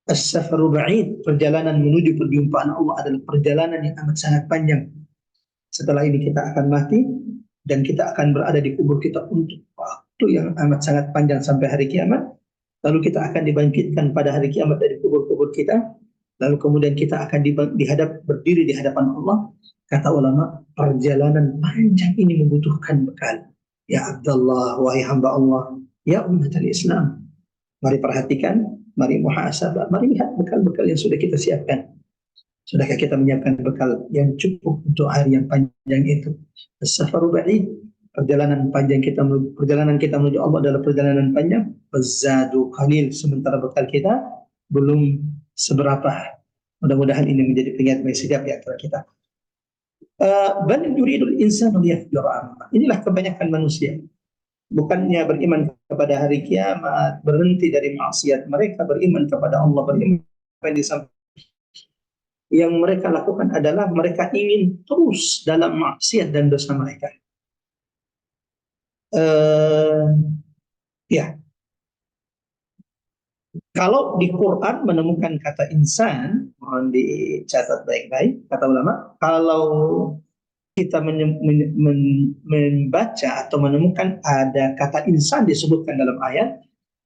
As-safaru ba'id, perjalanan menuju perjumpaan Allah adalah perjalanan yang amat sangat panjang. Setelah ini kita akan mati dan kita akan berada di kubur kita untuk waktu yang amat sangat panjang sampai hari kiamat. Lalu kita akan dibangkitkan pada hari kiamat dari kubur-kubur kita. Lalu kemudian kita akan berdiri di hadapan Allah. Kata ulama, perjalanan panjang ini membutuhkan bekal. Ya Abdullah, wahai hamba Allah, ya umatul Islam, mari perhatikan, mari muhasabah, mari lihat bekal-bekal yang sudah kita siapkan. Sudahkah kita menyiapkan bekal yang cukup untuk hari yang panjang itu? As-safaru ba'id, perjalanan kita menuju Allah adalah perjalanan panjang. Wazadu qalil, sementara bekal kita belum seberapa. Mudah-mudahan ini menjadi pengingat bagi setiap di antara kita. Bal yuridul insanu liyafjura amamah. Inilah kebanyakan manusia. Bukannya beriman kepada hari kiamat, berhenti dari maksiat mereka, beriman kepada Allah, beriman yang mereka lakukan adalah mereka ingin terus dalam maksiat dan dosa mereka. Kalau di Quran menemukan kata insan, mohon dicatat baik-baik, kata ulama, kalau kita membaca atau menemukan ada kata insan disebutkan dalam ayat,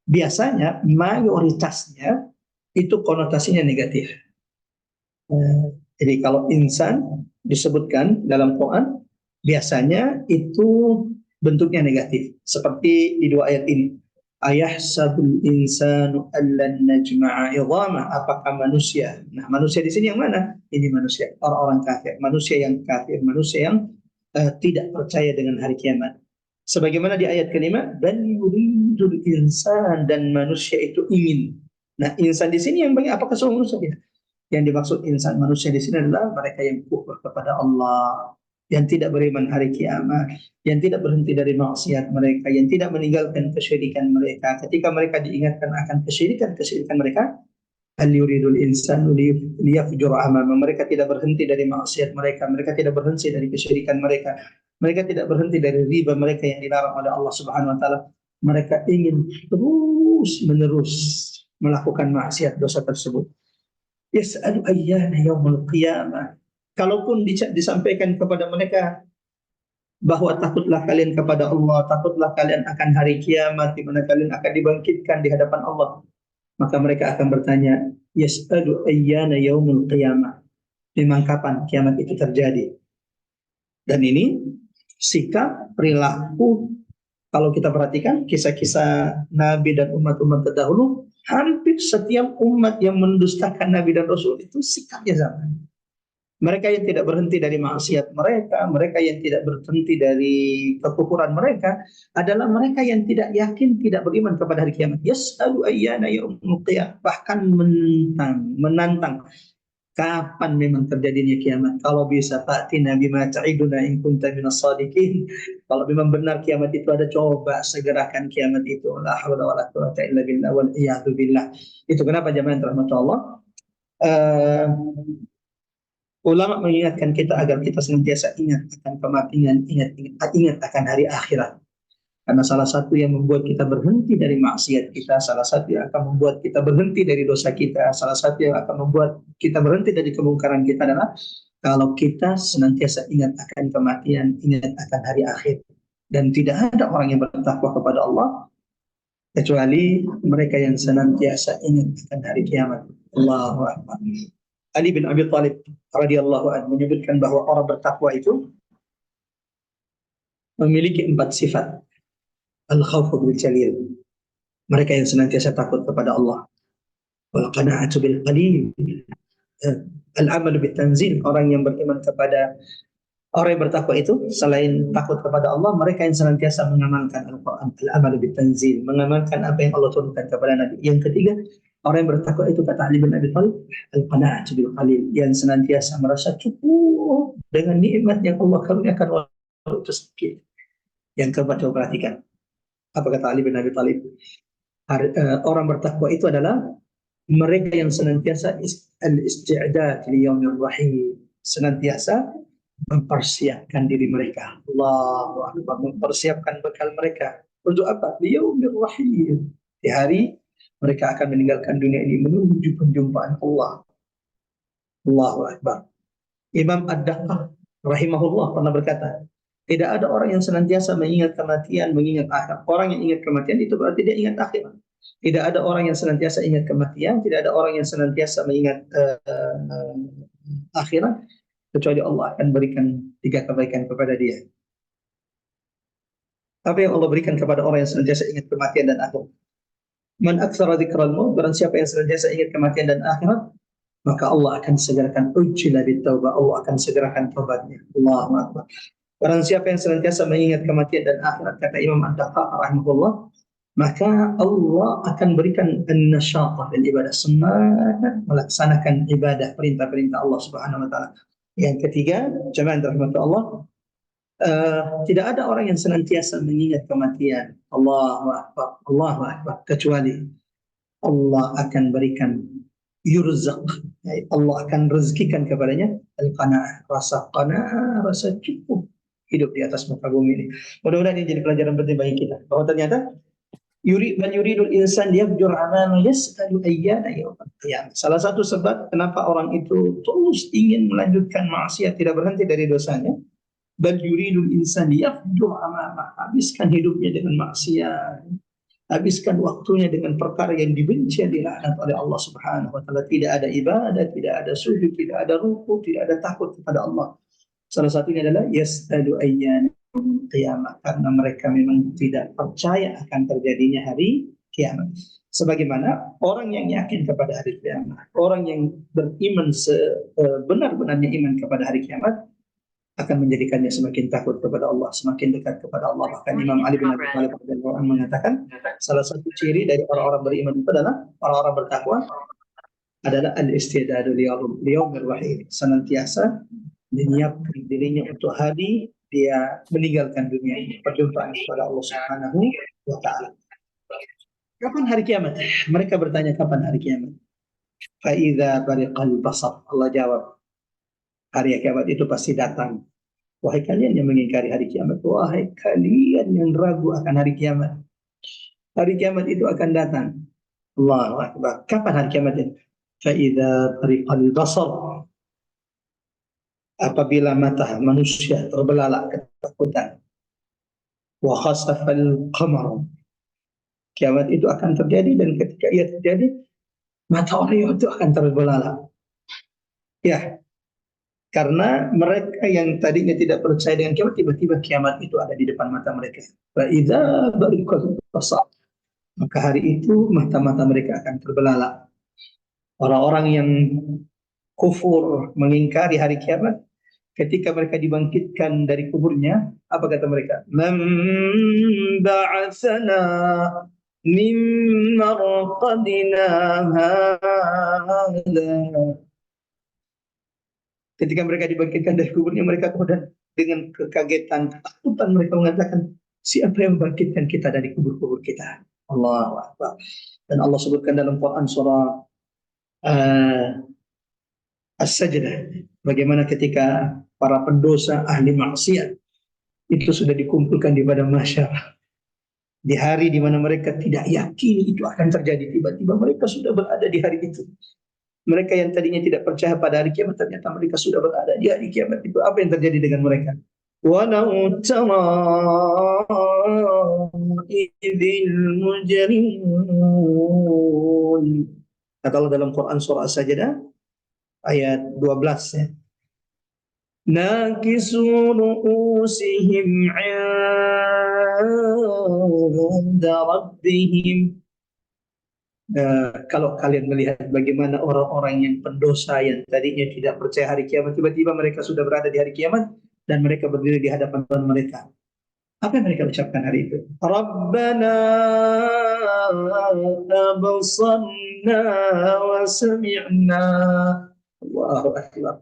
biasanya mayoritasnya itu konotasinya negatif. Jadi kalau insan disebutkan dalam Quran, biasanya itu bentuknya negatif. Seperti di dua ayat ini. Ayahsabul insanu allan najma'a 'idhama. Apakah manusia? Nah, manusia di sini yang mana? Ini manusia, orang-orang kafir, manusia yang tidak percaya dengan hari kiamat. Sebagaimana di ayat kelima, dan yuridul insan, dan manusia itu ingin. Nah, insan di sini yang bagi apakah semua manusia? Yang dimaksud insan manusia di sini adalah mereka yang kufur kepada Allah, yang tidak beriman hari kiamat, yang tidak berhenti dari maksiat mereka, yang tidak meninggalkan kesyirikan mereka. Ketika mereka diingatkan akan kesyirikan mereka, hal yuridul insanu liyafjura amama. Mereka tidak berhenti dari maksiat mereka, mereka tidak berhenti dari kesyirikan mereka, mereka tidak berhenti dari riba mereka yang dilarang oleh Allah Subhanahu wa taala. Mereka ingin terus menerus melakukan maksiat dosa tersebut. Yas'alu ayyana yaumul qiyamah. kalaupun disampaikan kepada mereka bahwa takutlah kalian kepada Allah, takutlah kalian akan hari kiamat di mana kalian akan dibangkitkan di hadapan Allah, maka mereka akan bertanya, yas'alu ayyana yaumul qiyamah. Memang kapan kiamat itu terjadi? Dan ini sikap, perilaku, kalau kita perhatikan kisah-kisah Nabi dan umat-umat terdahulu, hampir setiap umat yang mendustakan Nabi dan Rasul itu sikapnya sama. Mereka yang tidak berhenti dari maksiat mereka, mereka yang tidak berhenti dari kekufuran mereka, adalah mereka yang tidak yakin, tidak beriman kepada hari kiamat. Yas'alu ayyana yaumul qiyamah, bahkan menantang kapan memang terjadinya kiamat. Kalau bisa fa'tina bima ta'iduna in kunta minas shadiqin. Kalau memang benar kiamat itu ada, coba segerakan kiamat itu. La haula wala quwwata illa billah wal iyadu billah. Itu kenapa jemaah rahmatullah Allah, ulama mengingatkan kita agar kita senantiasa ingat akan kematian, ingat akan hari akhirat. Karena salah satu yang membuat kita berhenti dari maksiat kita, salah satu yang akan membuat kita berhenti dari dosa kita, salah satu yang akan membuat kita berhenti dari kemungkaran kita adalah kalau kita senantiasa ingat akan kematian, ingat akan hari akhir. Dan tidak ada orang yang bertakwa kepada Allah kecuali mereka yang senantiasa ingat akan hari kiamat. Allahu Akbar. Ali bin Abi Thalib radhiyallahu anhu menyebutkan bahwa orang bertakwa itu memiliki 4 sifat. Al-khawfu bil jalil. Mereka yang senantiasa takut kepada Allah. Wal qana'atu bil qalil. Al-amalu bit tanzil. Orang yang beriman kepada, orang yang bertakwa itu selain takut kepada Allah, mereka yang senantiasa mengamalkan Al-Quran. Al-amalu bit tanzil. Mengamalkan apa yang Allah turunkan kepada Nabi. Yang ketiga, orang yang bertakwa itu kata Ali bin Abi Thalib, al-qana'atu bil qalil. Yang senantiasa merasa cukup dengan nikmat yang Allah karuniakan walau itu sedikit. Yang keempat, coba perhatikan. Apa kata Ali bin Abi Thalib? Orang bertakwa itu adalah mereka yang senantiasa al-isti'dad li yaumir rahim, senantiasa mempersiapkan diri mereka. Allahu Akbar, mempersiapkan bekal mereka untuk apa? Li yaumir rahim. Di hari mereka akan meninggalkan dunia ini menuju penjumpaan Allah. Allahu Akbar. Imam Ad-Daqqaq rahimahullah pernah berkata, tidak ada orang yang senantiasa mengingat kematian, mengingat akhirat. Orang yang ingat kematian itu berarti dia ingat akhirat. Tidak ada orang yang senantiasa ingat kematian, tidak ada orang yang senantiasa mengingat akhirat, kecuali Allah akan berikan 3 kebaikan kepada dia. Apa yang Allah berikan kepada orang yang senantiasa ingat kematian dan akhirat? Man aktsara dzikral maut, barang siapa yang senantiasa ingat kematian dan akhirat, maka Allah akan segerakan ujila bitaubah, Allah akan segerakan taubatnya. Allahu Akbar. Barang siapa yang senantiasa mengingat kematian dan akhirat, kata Imam Ad-Daqqaq rahimahullah, maka Allah akan berikan an-nasyatah fil ibadah, semangat melaksanakan ibadah, perintah-perintah Allah Subhanahu wa taala. Yang ketiga, jemaah rahmat Allah, tidak ada orang yang senantiasa mengingat kematian. Allahu Akbar, kecuali Allah akan berikan yurzaq, Allah akan rezekikan kepadanya al-qanaah, rasa qanaah, rasa cukup hidup di atas muka bumi ini. Mudah-mudahan ini jadi pelajaran penting bagi kita, bahwa ternyata yuridul insan yafjur amalu yas'alu ayyana yaumul qiyamah. Salah satu sebab kenapa orang itu terus ingin melanjutkan maksiat, tidak berhenti dari dosanya, bal yuridul insan yafjur amalu, habiskan hidupnya dengan maksiat, habiskan waktunya dengan perkara yang dibenci, dilaknat oleh Allah Subhanahu wa taala. Tidak ada ibadah, tidak ada sujud, tidak ada ruku, tidak ada takut kepada Allah. Salah satunya adalah yas'alu ayyana kiamat, karena mereka memang tidak percaya akan terjadinya hari kiamat. Sebagaimana orang yang yakin kepada hari kiamat, orang yang beriman sebenar-benarnya iman kepada hari kiamat, akan menjadikannya semakin takut kepada Allah, semakin dekat kepada Allah. Bahkan Imam Ali bin Abi Thalib mengatakan, salah satu ciri dari orang-orang beriman itu adalah orang-orang bertakwa adalah al-istidadu liyaumir rahim, senantiasa menyiapkan dirinya untuk hari dia meninggalkan dunia ini, perjumpaan kepada Allah Subhanahu wa taala. Kapan hari kiamat? Mereka bertanya, kapan hari kiamat? Fa idza bariqal basar. Allah jawab, hari kiamat itu pasti datang. Wahai kalian yang mengingkari hari kiamat, wahai kalian yang ragu akan hari kiamat, hari kiamat itu akan datang. Allahu Akbar. Kapan hari kiamat itu? Fa idza bariqal basar. apabila mata manusia terbelalak ketakutan. Wa khasafal qamar. Kiamat itu akan terjadi, dan ketika ia terjadi, mata orang itu akan terbelalak. Ya, karena mereka yang tadinya tidak percaya dengan kiamat, tiba-tiba kiamat itu ada di depan mata mereka. Fa idza bariqal basar. Maka hari itu mata-mata mereka akan terbelalak. Orang-orang yang kufur, mengingkari hari kiamat, ketika mereka dibangkitkan dari kuburnya, apa kata mereka? Man ba'atsana min marqadina hadha. Ketika mereka dibangkitkan dari kuburnya, mereka kemudian dengan kekagetan, ketakutan mereka mengatakan, siapa yang membangkitkan kita dari kubur-kubur kita? Allahu Akbar. Dan Allah sebutkan dalam Quran surah As-Sajdah, bagaimana ketika para pendosa ahli maksiat itu sudah dikumpulkan di padang mahsyar, di hari di mana mereka tidak yakin itu akan terjadi, tiba-tiba mereka sudah berada di hari itu. Mereka yang tadinya tidak percaya pada hari kiamat, ternyata mereka sudah berada di hari kiamat itu. Apa yang terjadi dengan mereka? Walau tara idzil mujrimun. Kata Allah dalam Quran surah As-Sajdah ayat 12 ya. Nakisu ru'usihim 'inda rabbihim. Kalau kalian melihat bagaimana orang-orang yang pendosa yang tadinya tidak percaya hari kiamat, tiba-tiba mereka sudah berada di hari kiamat dan mereka berdiri di hadapan Tuhan mereka. Apa yang mereka ucapkan hari itu? Rabbana absarna wa sami'na. Allahu Akbar.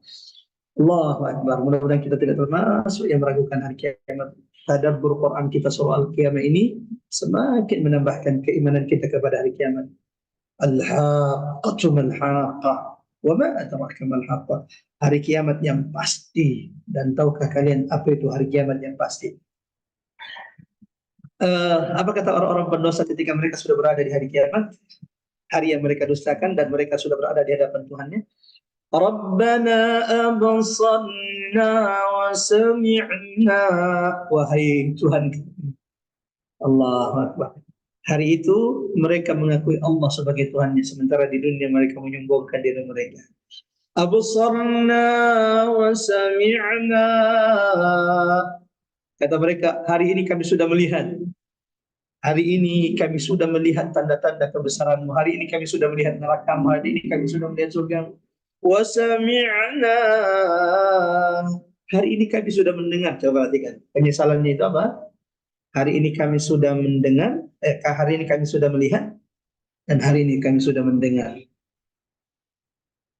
Allahu Akbar. Mudah-mudahan kita tidak termasuk yang meragukan hari kiamat. Tadabbur Quran kita soal kiamat ini semakin menambahkan keimanan kita kepada hari kiamat. Al-haqqatu mal-haqqah. Wa ma adraka mal-haqqah. Hari kiamat yang pasti. Dan tahukah kalian apa itu hari kiamat yang pasti? Apa kata orang-orang pendosa ketika mereka sudah berada di hari kiamat? Hari yang mereka dustakan dan mereka sudah berada di hadapan Tuhannya. Rabbana absarna wa sami'na. Wahai Tuhan, Allahu Akbar. Hari itu mereka mengakui Allah sebagai Tuhannya, sementara di dunia mereka menyombongkan diri mereka. Absarna wa sami'na. Kata mereka, hari ini kami sudah melihat. Hari ini kami sudah melihat tanda-tanda kebesaran-Mu. Hari ini kami sudah melihat neraka-Mu. Hari ini kami sudah melihat surga-Mu. Wa sami'na. Hari ini kami sudah mendengar. Coba perhatikan. Penyesalannya itu apa? Hari ini kami sudah mendengar, hari ini kami sudah melihat, dan hari ini kami sudah mendengar.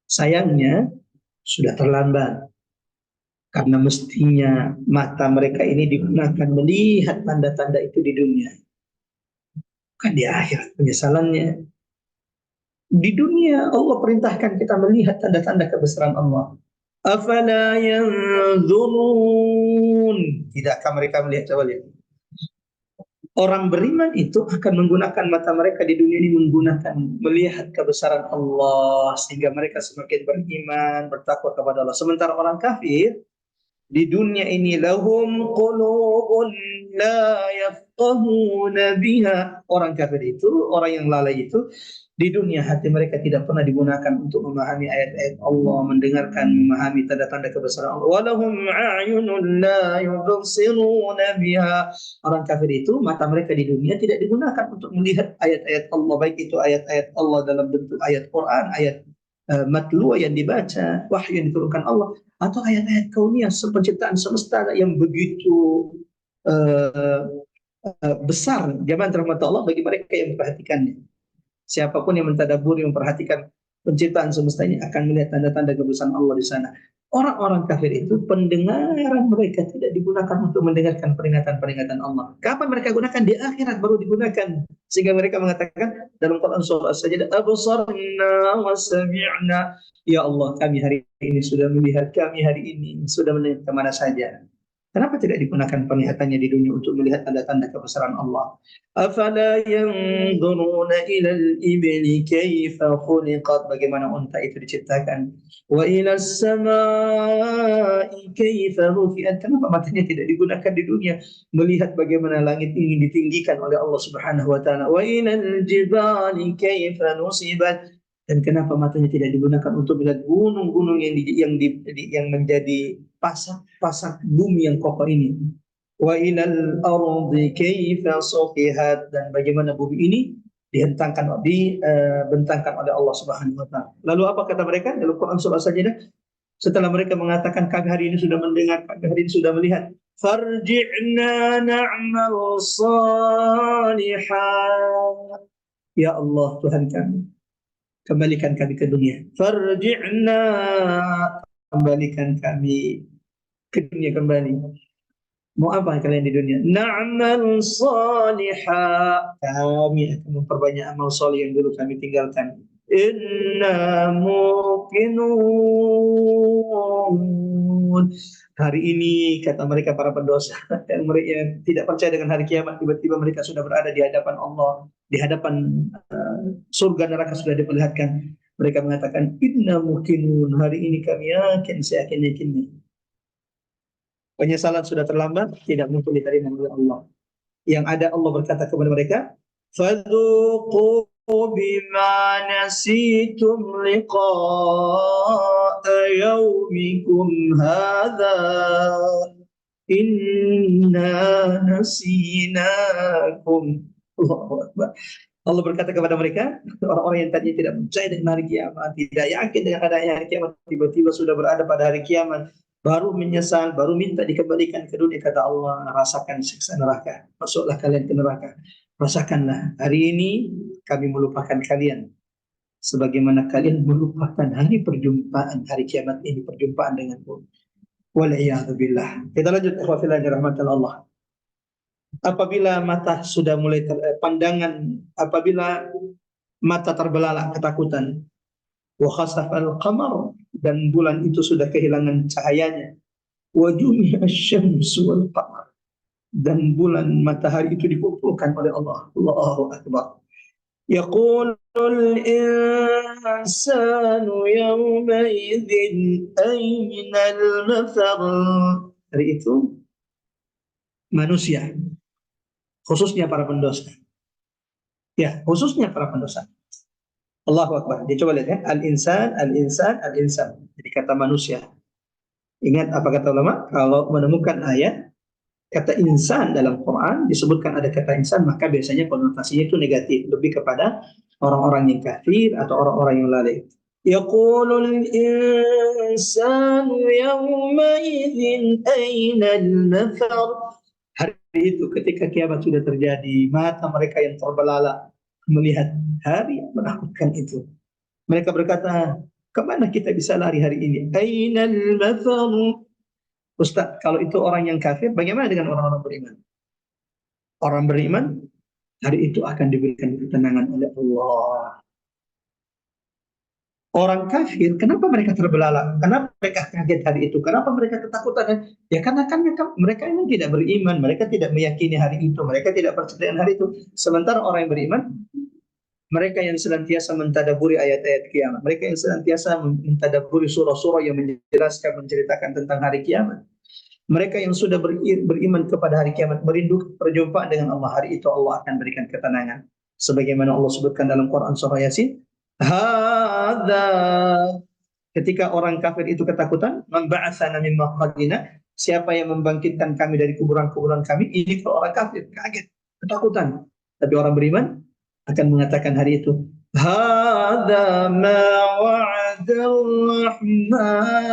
Sayangnya sudah terlambat. Karena mestinya mata mereka ini digunakan melihat tanda-tanda itu di dunia. Bukan di akhirat penyesalannya. Di dunia Allah perintahkan kita melihat tanda-tanda kebesaran Allah. Afala yanzurun. Tidakkah mereka melihat? Coba lihat. Orang beriman itu akan menggunakan mata mereka di dunia ini, melihat kebesaran Allah sehingga mereka semakin beriman, bertakwa kepada Allah. Sementara orang kafir di dunia ini lahum qulubun la yafqahuna biha. Orang kafir itu, orang yang lalai itu, di dunia hati mereka tidak pernah digunakan untuk memahami ayat-ayat Allah, mendengarkan, memahami tanda-tanda kebesaran Allah. Walahum a'yunun la yubsiruna biha. Orang kafir itu mata mereka di dunia tidak digunakan untuk melihat ayat-ayat Allah, baik itu ayat-ayat Allah dalam bentuk ayat Quran, ayat matlu yang dibaca, wahyu yang diturunkan Allah, atau ayat-ayat kauniyah penciptaan semesta yang begitu besar, jaman rahmat Allah bagi mereka yang memperhatikannya. Siapapun yang mentadaburi, memperhatikan penciptaan semesta ini akan melihat tanda-tanda kebesaran Allah di sana. Orang-orang kafir itu pendengaran mereka tidak digunakan untuk mendengarkan peringatan-peringatan Allah. Kapan mereka gunakan? Di akhirat baru digunakan. Sehingga mereka mengatakan dalam Quran surah As-Sajdah, absarna wa sami'na. Ya Allah, kami hari ini sudah melihat, kami hari ini sudah mendengar kemana saja. Kenapa tidak digunakan penglihatannya di dunia untuk melihat tanda-tanda kebesaran Allah? Afala yanzuruna ilal ibli kaifa khuliqat, bagaimana unta itu diciptakan. Wa ilas samai kaifa rufi'at, kenapa matanya tidak digunakan di dunia melihat bagaimana langit ini ditinggikan oleh Allah Subhanahu wa taala. Wa ilal jibali kaifa nusibat, dan kenapa matanya tidak digunakan untuk melihat gunung-gunung yang menjadi pasak-pasak bumi yang kokoh ini. Wa ilal ardi kaifa sufihat, dan bagaimana bumi ini dibentangkan oleh Allah Subhanahu wa taala. Lalu apa kata mereka dalam Quran surah Sajdah? Setelah mereka mengatakan kami hari ini sudah mendengar, kami hari ini sudah melihat, farji'na na'mal salihat. Ya Allah Tuhan kami, kembalikan kami ke dunia. Farji'na, kembalikan kami ke dunia kembali. Mau apa kalian di dunia? Na'mal salihah, kami akan memperbanyak amal soleh yang dulu kami tinggalkan. Inna muqinun, hari ini kata mereka para pendosa yang mereka tidak percaya dengan hari kiamat, tiba-tiba mereka sudah berada di hadapan Allah, di hadapan surga neraka sudah diperlihatkan. Mereka mengatakan inna muqinun, hari ini kami yakin, saya yakin-yakinnya. Penyesalan sudah terlambat, tidak mungkin diterima oleh Allah. Yang ada Allah berkata kepada mereka, fadzuqu bima nasitum liqa'a yaumikum hadza inna nasinakum. Allahu Akbar. Allah berkata kepada mereka, orang-orang yang tadinya tidak percaya dengan hari kiamat, tidak yakin dengan adanya hari kiamat, tiba-tiba sudah berada pada hari kiamat, baru menyesal, baru minta dikembalikan ke dunia. Kata Allah, rasakan siksa neraka, masuklah kalian ke neraka. Rasakanlah, hari ini kami melupakan kalian, sebagaimana kalian melupakan hari perjumpaan, hari kiamat ini, perjumpaan denganku. Wal'iyadzubillah. Kita lanjut, ikhwafillah rahmatan Allah. Apabila mata sudah mulai apabila mata terbelalak ketakutan, wa khasafal qamar, dan bulan itu sudah kehilangan cahayanya, wa jumi'a asy-syamsu wal qamar, dan bulan matahari itu dikumpulkan oleh Allah. Allahu akbar. Yaqulul insanu yawma idzin aynal mafar, hari itu manusia, khususnya para pendosa. Ya, khususnya para pendosa. Allahu Akbar. Jadi coba lihat ya, al-insan, al-insan, al-insan. Jadi kata manusia. Ingat apa kata ulama? Kalau menemukan ayat kata insan dalam Quran, disebutkan ada kata insan, maka biasanya konotasinya itu negatif, lebih kepada orang-orang yang kafir atau orang-orang yang lalai. Yaqulul insanu yawma idzin aynal mafar. Hari itu ketika kiamat sudah terjadi, mata mereka yang terbelalak melihat hari yang menakutkan itu. Mereka berkata, kemana kita bisa lari hari ini? Ainal mafar. Ustaz, kalau itu orang yang kafir, bagaimana dengan orang-orang beriman? Orang beriman, hari itu akan diberikan ketenangan oleh Allah. Orang kafir, kenapa mereka terbelalak? Kenapa mereka kaget hari itu? Kenapa mereka ketakutan? Ya karena kan mereka ini tidak beriman, mereka tidak meyakini hari itu, mereka tidak percaya dengan hari itu. Sementara orang yang beriman, mereka yang senantiasa mentadaburi ayat-ayat kiamat, mereka yang senantiasa mentadaburi surah-surah yang menjelaskan, menceritakan tentang hari kiamat. Mereka yang sudah beriman kepada hari kiamat, merindu perjumpaan dengan Allah, hari itu Allah akan berikan ketenangan. Sebagaimana Allah sebutkan dalam Quran surah Yasin, hadza, ketika orang kafir itu ketakutan, man ba'atsana min maqadina, siapa yang membangkitkan kami dari kuburan-kuburan kami? Ini kalau orang kafir kaget, ketakutan. Tapi orang beriman akan mengatakan hari itu, hadza ma wa'adar rahman,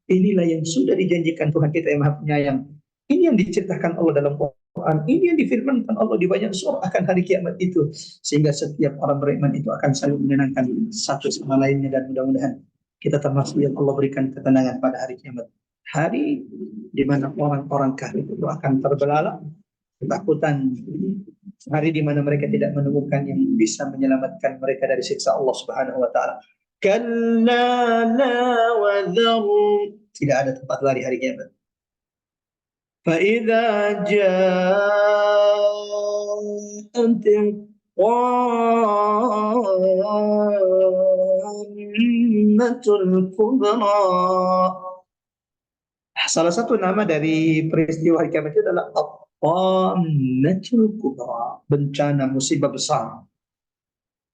inilah yang sudah dijanjikan Tuhan kita yang Maha Penyayang. Ini yang diceritakan Allah dalam Quran, ini yang difirmankan Allah di banyak surah akan hari kiamat itu, sehingga setiap orang beriman itu akan saling menenangkan satu sama lainnya, dan mudah-mudahan kita termasuk yang Allah berikan ketenangan pada hari kiamat, hari di mana orang-orang kafir itu akan terbelalak ketakutan, hari di mana mereka tidak menemukan yang bisa menyelamatkan mereka dari siksa Allah Subhanahu wa taala. Kalla la wazar, Tidak ada tempat lari hari kiamat. فَإِذَا جَاءَتِ الطَّامَّةُ الْكُبْرَى. Salah satu nama dari peristiwa hari kiamat itu adalah At-Tammatul Kubra, bencana musibah besar.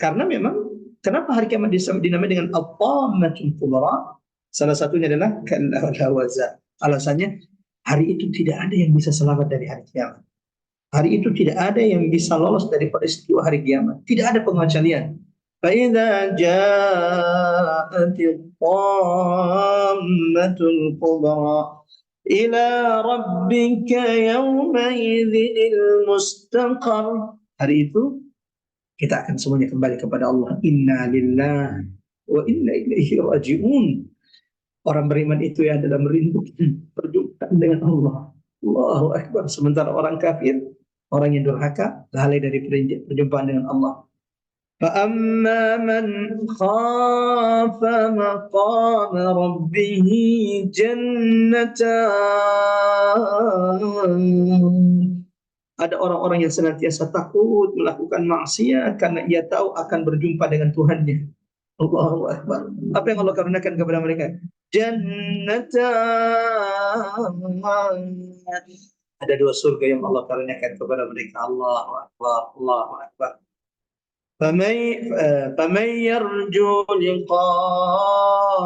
Karena memang kenapa hari kiamat dinamai dengan At-Tammatul Kubra? Salah satunya adalah kalla la wazar. Alasannya hari itu tidak ada yang bisa selamat dari hari kiamat. Hari itu tidak ada yang bisa lolos dari peristiwa hari kiamat. Tidak ada pengecualian. فَإِذَا جَاءَتِ الطَّامَّةُ الْكُبْرَى إِلَى رَبِّكَ يَوْمَئِذٍ الْمُسْتَقَرُّ. Hari itu kita akan semuanya kembali kepada Allah. Inna lillahi wa inna ilaihi raji'un. Orang beriman itu yang adalah merindukan perjumpaan dengan Allah. Allahu Akbar. Sementara orang kafir, orang yang durhaka, lalai dari perjumpaan dengan Allah. فَأَمَّا مَنْ خَافَ مَقَامَ رَبِّهِ جَنَّتَانِ. Ada orang-orang yang senantiasa takut melakukan maksiat karena ia tahu akan berjumpa dengan Tuhannya. Allahu Akbar. Apa yang Allah karuniakan kepada mereka? Jannatan. Ada dua surga yang Allah karuniakan kepada mereka. Allahu Akbar. Allahu Akbar. فَمَنْ يَرْجُو لِقَاءَ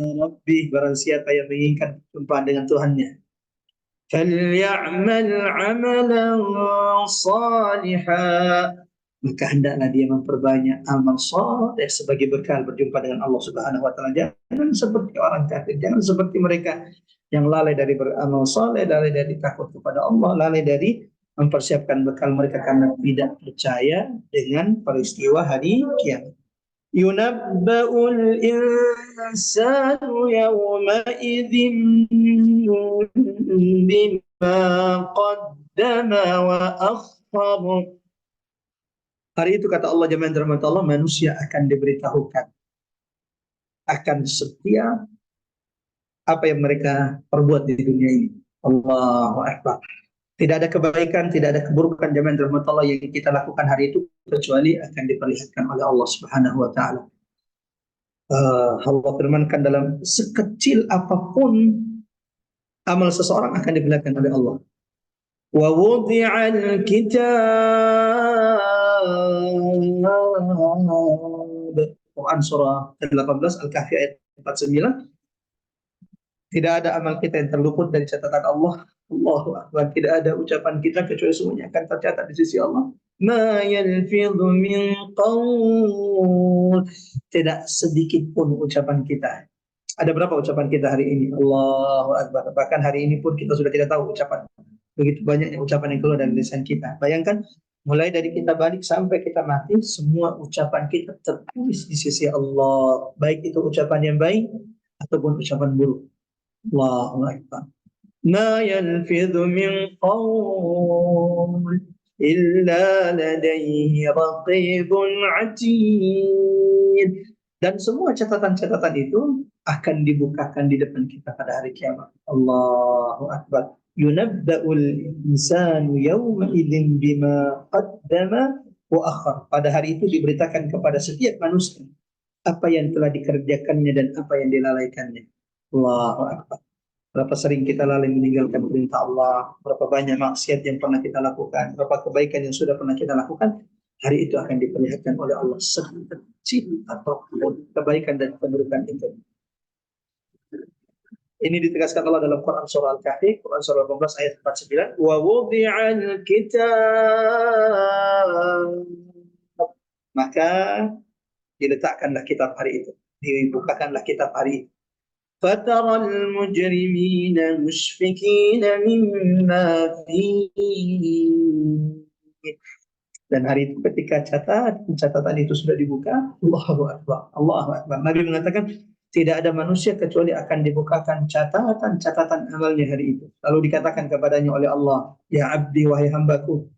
رَبِّهِ. Barang siapa yang menginginkan perjumpaan dengan Tuhannya, فَلْيَعْمَلْ عَمَلًا صَالِحًا. Maka hendaklah dia memperbanyak amal saleh sebagai bekal berjumpa dengan Allah Subhanahu wa taala. Jangan seperti orang kafir, jangan seperti mereka yang lalai dari beramal saleh, lalai dari takut kepada Allah, lalai dari mempersiapkan bekal mereka karena tidak percaya dengan peristiwa hari kiamat. Yunabba'ul insanu yawma idzin bima qaddama wa akhkhar. Hari itu kata Allah jemaah rahmat Allah, manusia akan diberitahukan akan setiap apa yang mereka perbuat di dunia ini. Allahu Akbar. Tidak ada kebaikan, tidak ada keburukan jemaah rahmat Allah yang kita lakukan hari itu kecuali akan diperlihatkan oleh Allah Subhanahu wa taala. Allah firmankan dalam sekecil apapun amal seseorang akan diperlihatkan oleh Allah. Wa wudi'al kitab. Quran surah 18 Al-Kahfi ayat 49. Tidak ada amal kita yang terluput dari catatan Allah. Allahu Akbar. Tidak ada ucapan kita kecuali semuanya akan tercatat di sisi Allah. Ma yalfidhu min qaul. Tidak sedikit pun ucapan kita. Ada berapa ucapan kita hari ini? Allahu Akbar. Bahkan hari ini pun kita sudah tidak tahu ucapan. Begitu banyaknya ucapan yang keluar dari lisan kita. Bayangkan, mulai dari kita balik sampai kita mati, semua ucapan kita tertulis di sisi Allah. Baik itu ucapan yang baik ataupun ucapan buruk. Allahu Akbar. Ma yalfidhu min qaul illa ladayhi raqibun atid. Dan semua catatan-catatan itu akan dibukakan di depan kita pada hari kiamat. Allahu Akbar. Yunabba'ul insanu yawma idzin bima qaddama wa akhar. Pada hari itu diberitakan kepada setiap manusia apa yang telah dikerjakannya dan apa yang dilalaikannya. Allahu Akbar. Berapa sering kita lalai meninggalkan perintah Allah, berapa banyak maksiat yang pernah kita lakukan, berapa kebaikan yang sudah pernah kita lakukan, hari itu akan diperlihatkan oleh Allah sekecil apapun kebaikan dan keburukan itu. Ini ditegaskan Allah dalam Quran surah Al-Kahfi, Quran surah 18 ayat 49. Wa wudi'al kitab. Maka diletakkanlah kitab hari itu, dibukakanlah kitab hari itu. فَتَرَى الْمُجْرِمِينَ مُشْفِقِينَ مِمَّا فِيهِ. Dan hari itu ketika catatan itu sudah dibuka, Allahu Akbar, Allahu Akbar. Nabi mengatakan tidak ada manusia kecuali akan dibukakan catatan amalnya hari itu. Lalu dikatakan kepadanya oleh Allah, ya abdi wahai hambaku,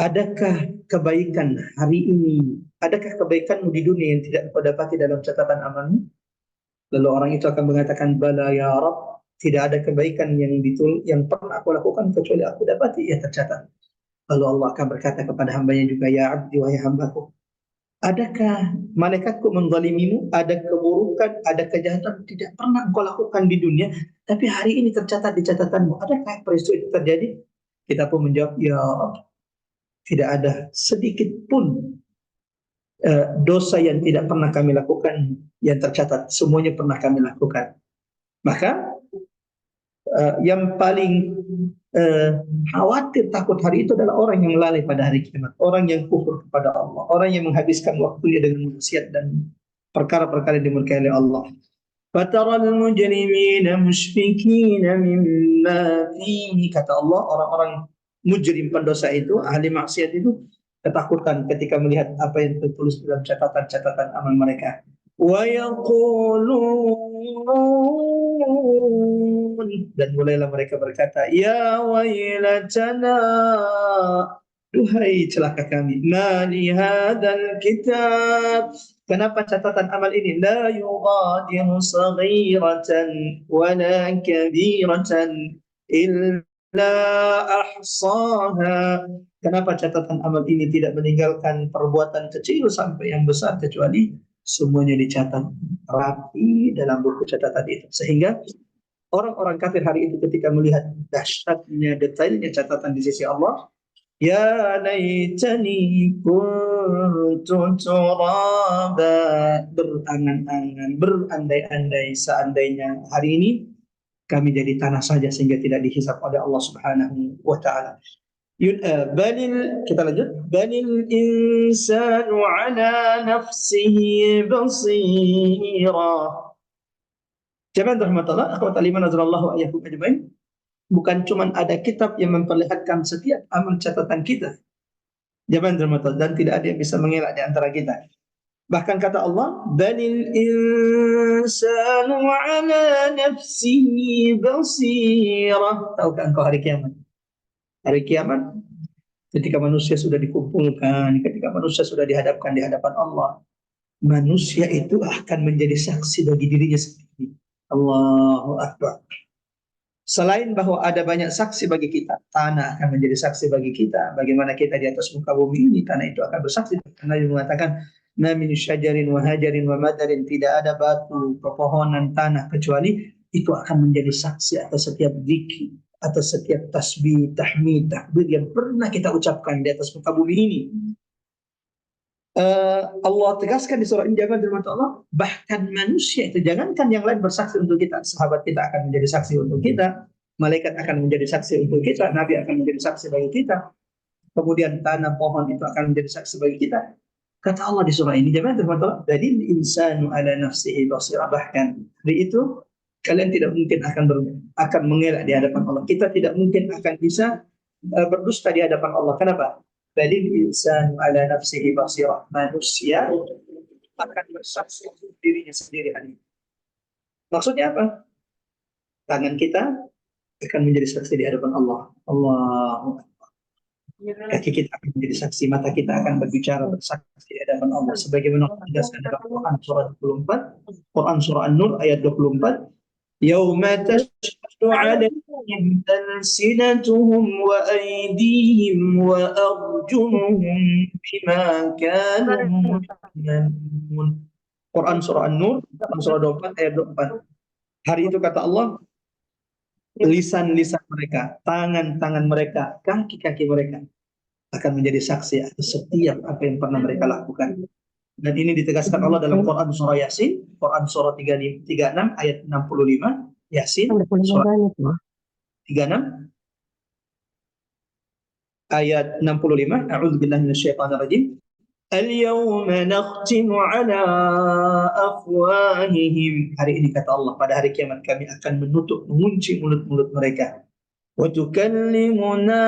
adakah kebaikan hari ini? Adakah kebaikanmu di dunia yang tidak kau dapati dalam catatan amalmu? Lalu orang itu akan mengatakan, bala ya Rabb, tidak ada kebaikan yang pernah aku lakukan kecuali aku dapati ia tercatat. Lalu Allah akan berkata kepada hambanya juga, ya abdi, wahai hambaku, adakah malaikatku menzalimimu? Ada keburukan, ada kejahatan tidak pernah engkau lakukan di dunia, tapi hari ini tercatat di catatanmu. Adakah peristiwa itu terjadi? Kita pun menjawab, ya Rabb, tidak ada sedikit pun dosa yang tidak pernah kami lakukan yang tercatat. Semuanya pernah kami lakukan. Maka yang paling khawatir, takut hari itu adalah orang yang lalai pada hari kiamat, orang yang kufur kepada Allah, orang yang menghabiskan waktunya dengan maksiat dan perkara-perkara yang dimurkai oleh Allah. Fataral mujrimina mushfikina mimma fihi, kata Allah, orang-orang mujrim pendosa itu, ahli maksiat itu ketakutan ketika melihat apa yang tertulis dalam catatan-catatan amal mereka. Wa yaqulun, dan mulailah mereka berkata, ya wailatana, duhai celaka kami, ma li hadzal kitab, kenapa catatan amal ini la yughadiru saghiratan wala kabiratan illa ahsaha, kenapa catatan amal ini tidak meninggalkan perbuatan kecil sampai yang besar kecuali semuanya dicatat rapi dalam buku catatan itu. Sehingga orang-orang kafir hari itu ketika melihat dahsyatnya, detailnya catatan di sisi Allah, ya laitani kuntu turaba, berangan-angan, berandai-andai seandainya hari ini kami jadi tanah saja sehingga tidak dihisab oleh Allah Subhanahu wa taala. Kita lanjut. Balil insanu ala nafsihi basira. Jemaah rahmatullah, akhwat aliman azrallahu ayyakum ajmain. Bukan cuma ada kitab yang memperlihatkan setiap amal catatan kita, jemaah rahmatullah, dan tidak ada yang bisa mengelak di antara kita. Bahkan kata Allah, balil insanu ala nafsihi basira. Tahukah engkau hari kiamat? Hari kiamat, ketika manusia sudah dikumpulkan, ketika manusia sudah dihadapkan di hadapan Allah, manusia itu akan menjadi saksi bagi dirinya sendiri. Allahu Akbar. Selain bahwa ada banyak saksi bagi kita, tanah akan menjadi saksi bagi kita. Bagaimana kita di atas muka bumi ini, tanah itu akan bersaksi. Karena Nabi mengatakan, ma min syajarin wa hajarin wa madarin, tidak ada batu, pepohonan, tanah kecuali itu akan menjadi saksi atas setiap zikir, atas setiap tasbih, tahmid, takbir yang pernah kita ucapkan di atas muka bumi ini. Allah tegaskan di surah ini, jangan dirahmati Allah, bahkan manusia itu, jangankan yang lain bersaksi untuk kita, sahabat kita akan menjadi saksi untuk kita, malaikat akan menjadi saksi untuk kita, Nabi akan menjadi saksi bagi kita, kemudian tanah, pohon itu akan menjadi saksi bagi kita. Kata Allah di surah ini, jangan dirahmati Allah, dalil insanu ala nafsihi basirah, bahkan hari itu kalian tidak mungkin akan mengelak di hadapan Allah. Kita tidak mungkin akan bisa berdusta di hadapan Allah. Kenapa? Balil insanu ala nafsihi basirah, manusia akan bersaksi untuk dirinya sendiri hari ini. Maksudnya apa? Tangan kita akan menjadi saksi di hadapan Allah. Allahu Akbar. Kaki kita akan menjadi saksi, mata kita akan berbicara bersaksi di hadapan Allah. Sebagaimana dijelaskan dalam Quran surah 24, Quran surah An-Nur ayat 24, yauma tashhadu 'alaihim alsinatuhum wa aydihim wa arjuluhum bima kanu ya'malun. Quran surah An-Nur, Quran surah 24 ayat 24. Hari itu kata Allah, lisan-lisan mereka, tangan-tangan mereka, kaki-kaki mereka akan menjadi saksi atas setiap apa yang pernah mereka lakukan. Dan ini ditegaskan Allah dalam Quran surah Yasin, Quran surah 36 ayat 65, Yasin surah 36 ayat 65, a'udzubillahi minasyaitonir rajim. Al-yawma nakhtimu ala afwahihim. Hari ini kata Allah, pada hari kiamat kami akan menutup, mengunci mulut-mulut mereka. Wa tukallimuna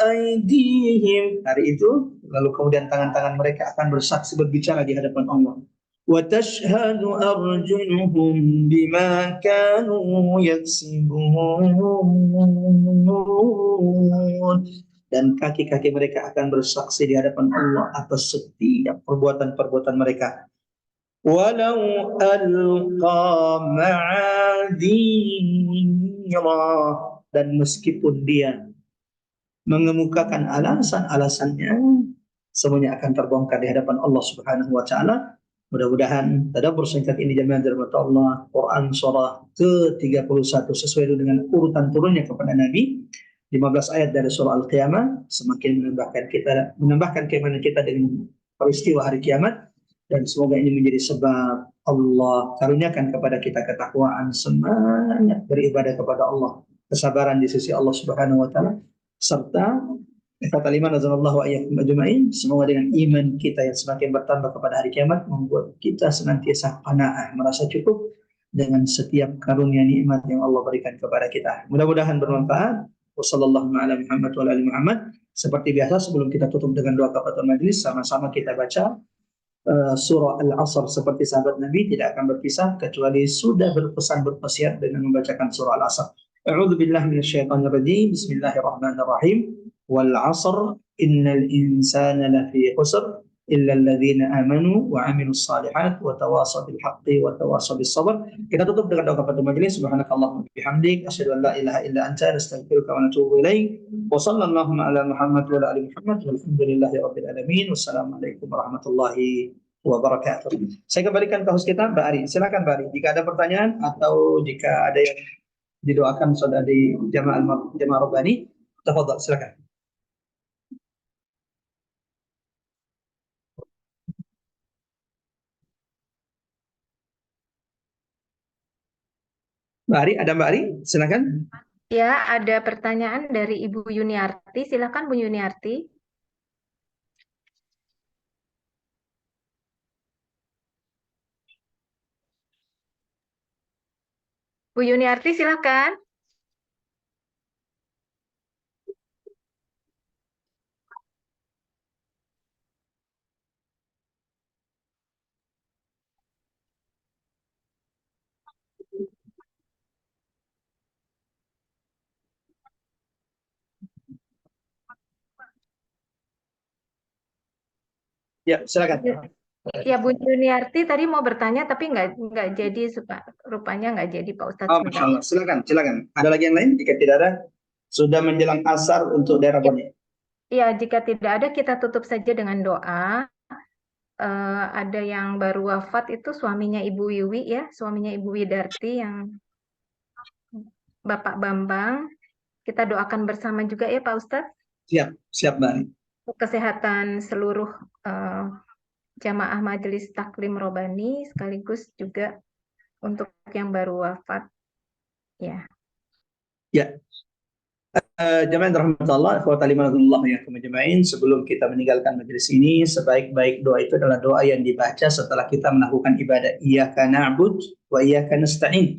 aydihim. Hari itu, lalu kemudian tangan-tangan mereka akan bersaksi, berbicara di hadapan Allah. Wa tashhadu arjuluhum bima kanu yaksibun. Dan kaki-kaki mereka akan bersaksi di hadapan Allah atas setiap perbuatan-perbuatan mereka. walau alqa ma'adhira, dan meskipun dia mengemukakan alasan-alasannya, semuanya akan terbongkar di hadapan Allah Subhanahu wa taala. Mudah-mudahan tadabbur singkat ini jemaah dirahmati Allah, Quran surah ke-31 sesuai dengan urutan turunnya kepada Nabi, 15 ayat dari surah Al-Qiyamah, semakin menambahkan keimanan kita dengan peristiwa hari kiamat, dan semoga ini menjadi sebab Allah karuniakan kepada kita ketakwaan, semangat beribadah kepada Allah, kesabaran di sisi Allah Subhanahu wa taala, serta kata lima nazarallahu ayyakum ajma'in, semoga dengan iman kita yang semakin bertambah kepada hari kiamat membuat kita senantiasa qanaah, merasa cukup dengan setiap karunia nikmat yang Allah berikan kepada kita. Mudah-mudahan bermanfaat. Wassallallahu ala Muhammad wa ala ali Muhammad. Seperti biasa sebelum kita tutup dengan doa kafaratul majelis, sama-sama kita baca surah Al-Asr. Seperti sahabat Nabi tidak akan berpisah kecuali sudah berpesan berwasiat dengan membacakan surah Al-Asr. A'udzu billahi minasyaitonir rajim. Bismillahirrahmanirrahim. Wal 'asr innal insana lafi khusr illa alladhina amanu wa 'amilus shalihat wa tawasaw bil haqqi wa tawasaw bis sabr. Kita tutup dengan doa kafaratul majelis. Subhanakallahumma bihamdik asyhadu an la ilaha illa anta astaghfiruka wa atubu ilaik. Wa sallallahu ala Muhammad wa ala ali Muhammad walhamdulillahi rabbil alamin. Wassalamualaikum warahmatullahi wabarakatuh. Saya kembalikan ke host kita, Mbak Ari. Silakan Mbak Ari, jika ada pertanyaan atau jika ada yang didoakan saudara di jamaah Rabbani, tafadhal, silakan. Mbak Ari, ada Mbak Ari? Silakan. Ya, ada pertanyaan dari Ibu Yuniarti. Silakan Bu Yuniarti. Bu Yuniarti, silakan. Ya, silakan. Ya, Bu Yuniarti tadi mau bertanya tapi nggak jadi, rupanya nggak jadi Pak Ustadz. Oh, Masya Allah. Silakan. Ada lagi yang lain? Jika tidak ada, sudah menjelang asar untuk daerah Boni. Ya, jika tidak ada kita tutup saja dengan doa. Ada yang baru wafat itu suaminya Ibu Wiwi ya, suaminya Ibu Widarti yang Bapak Bambang. Kita doakan bersama juga ya Pak Ustadz. Siap Mbak Ani. Kesehatan seluruh jamaah Majelis Taklim Robani sekaligus juga untuk yang baru wafat. Ya. Jamaah rahmatullah ya kemajamain, sebelum kita meninggalkan majelis ini, sebaik-baik doa itu adalah doa yang dibaca setelah kita melakukan ibadah iyyaka na'bud wa iyyaka nasta'in.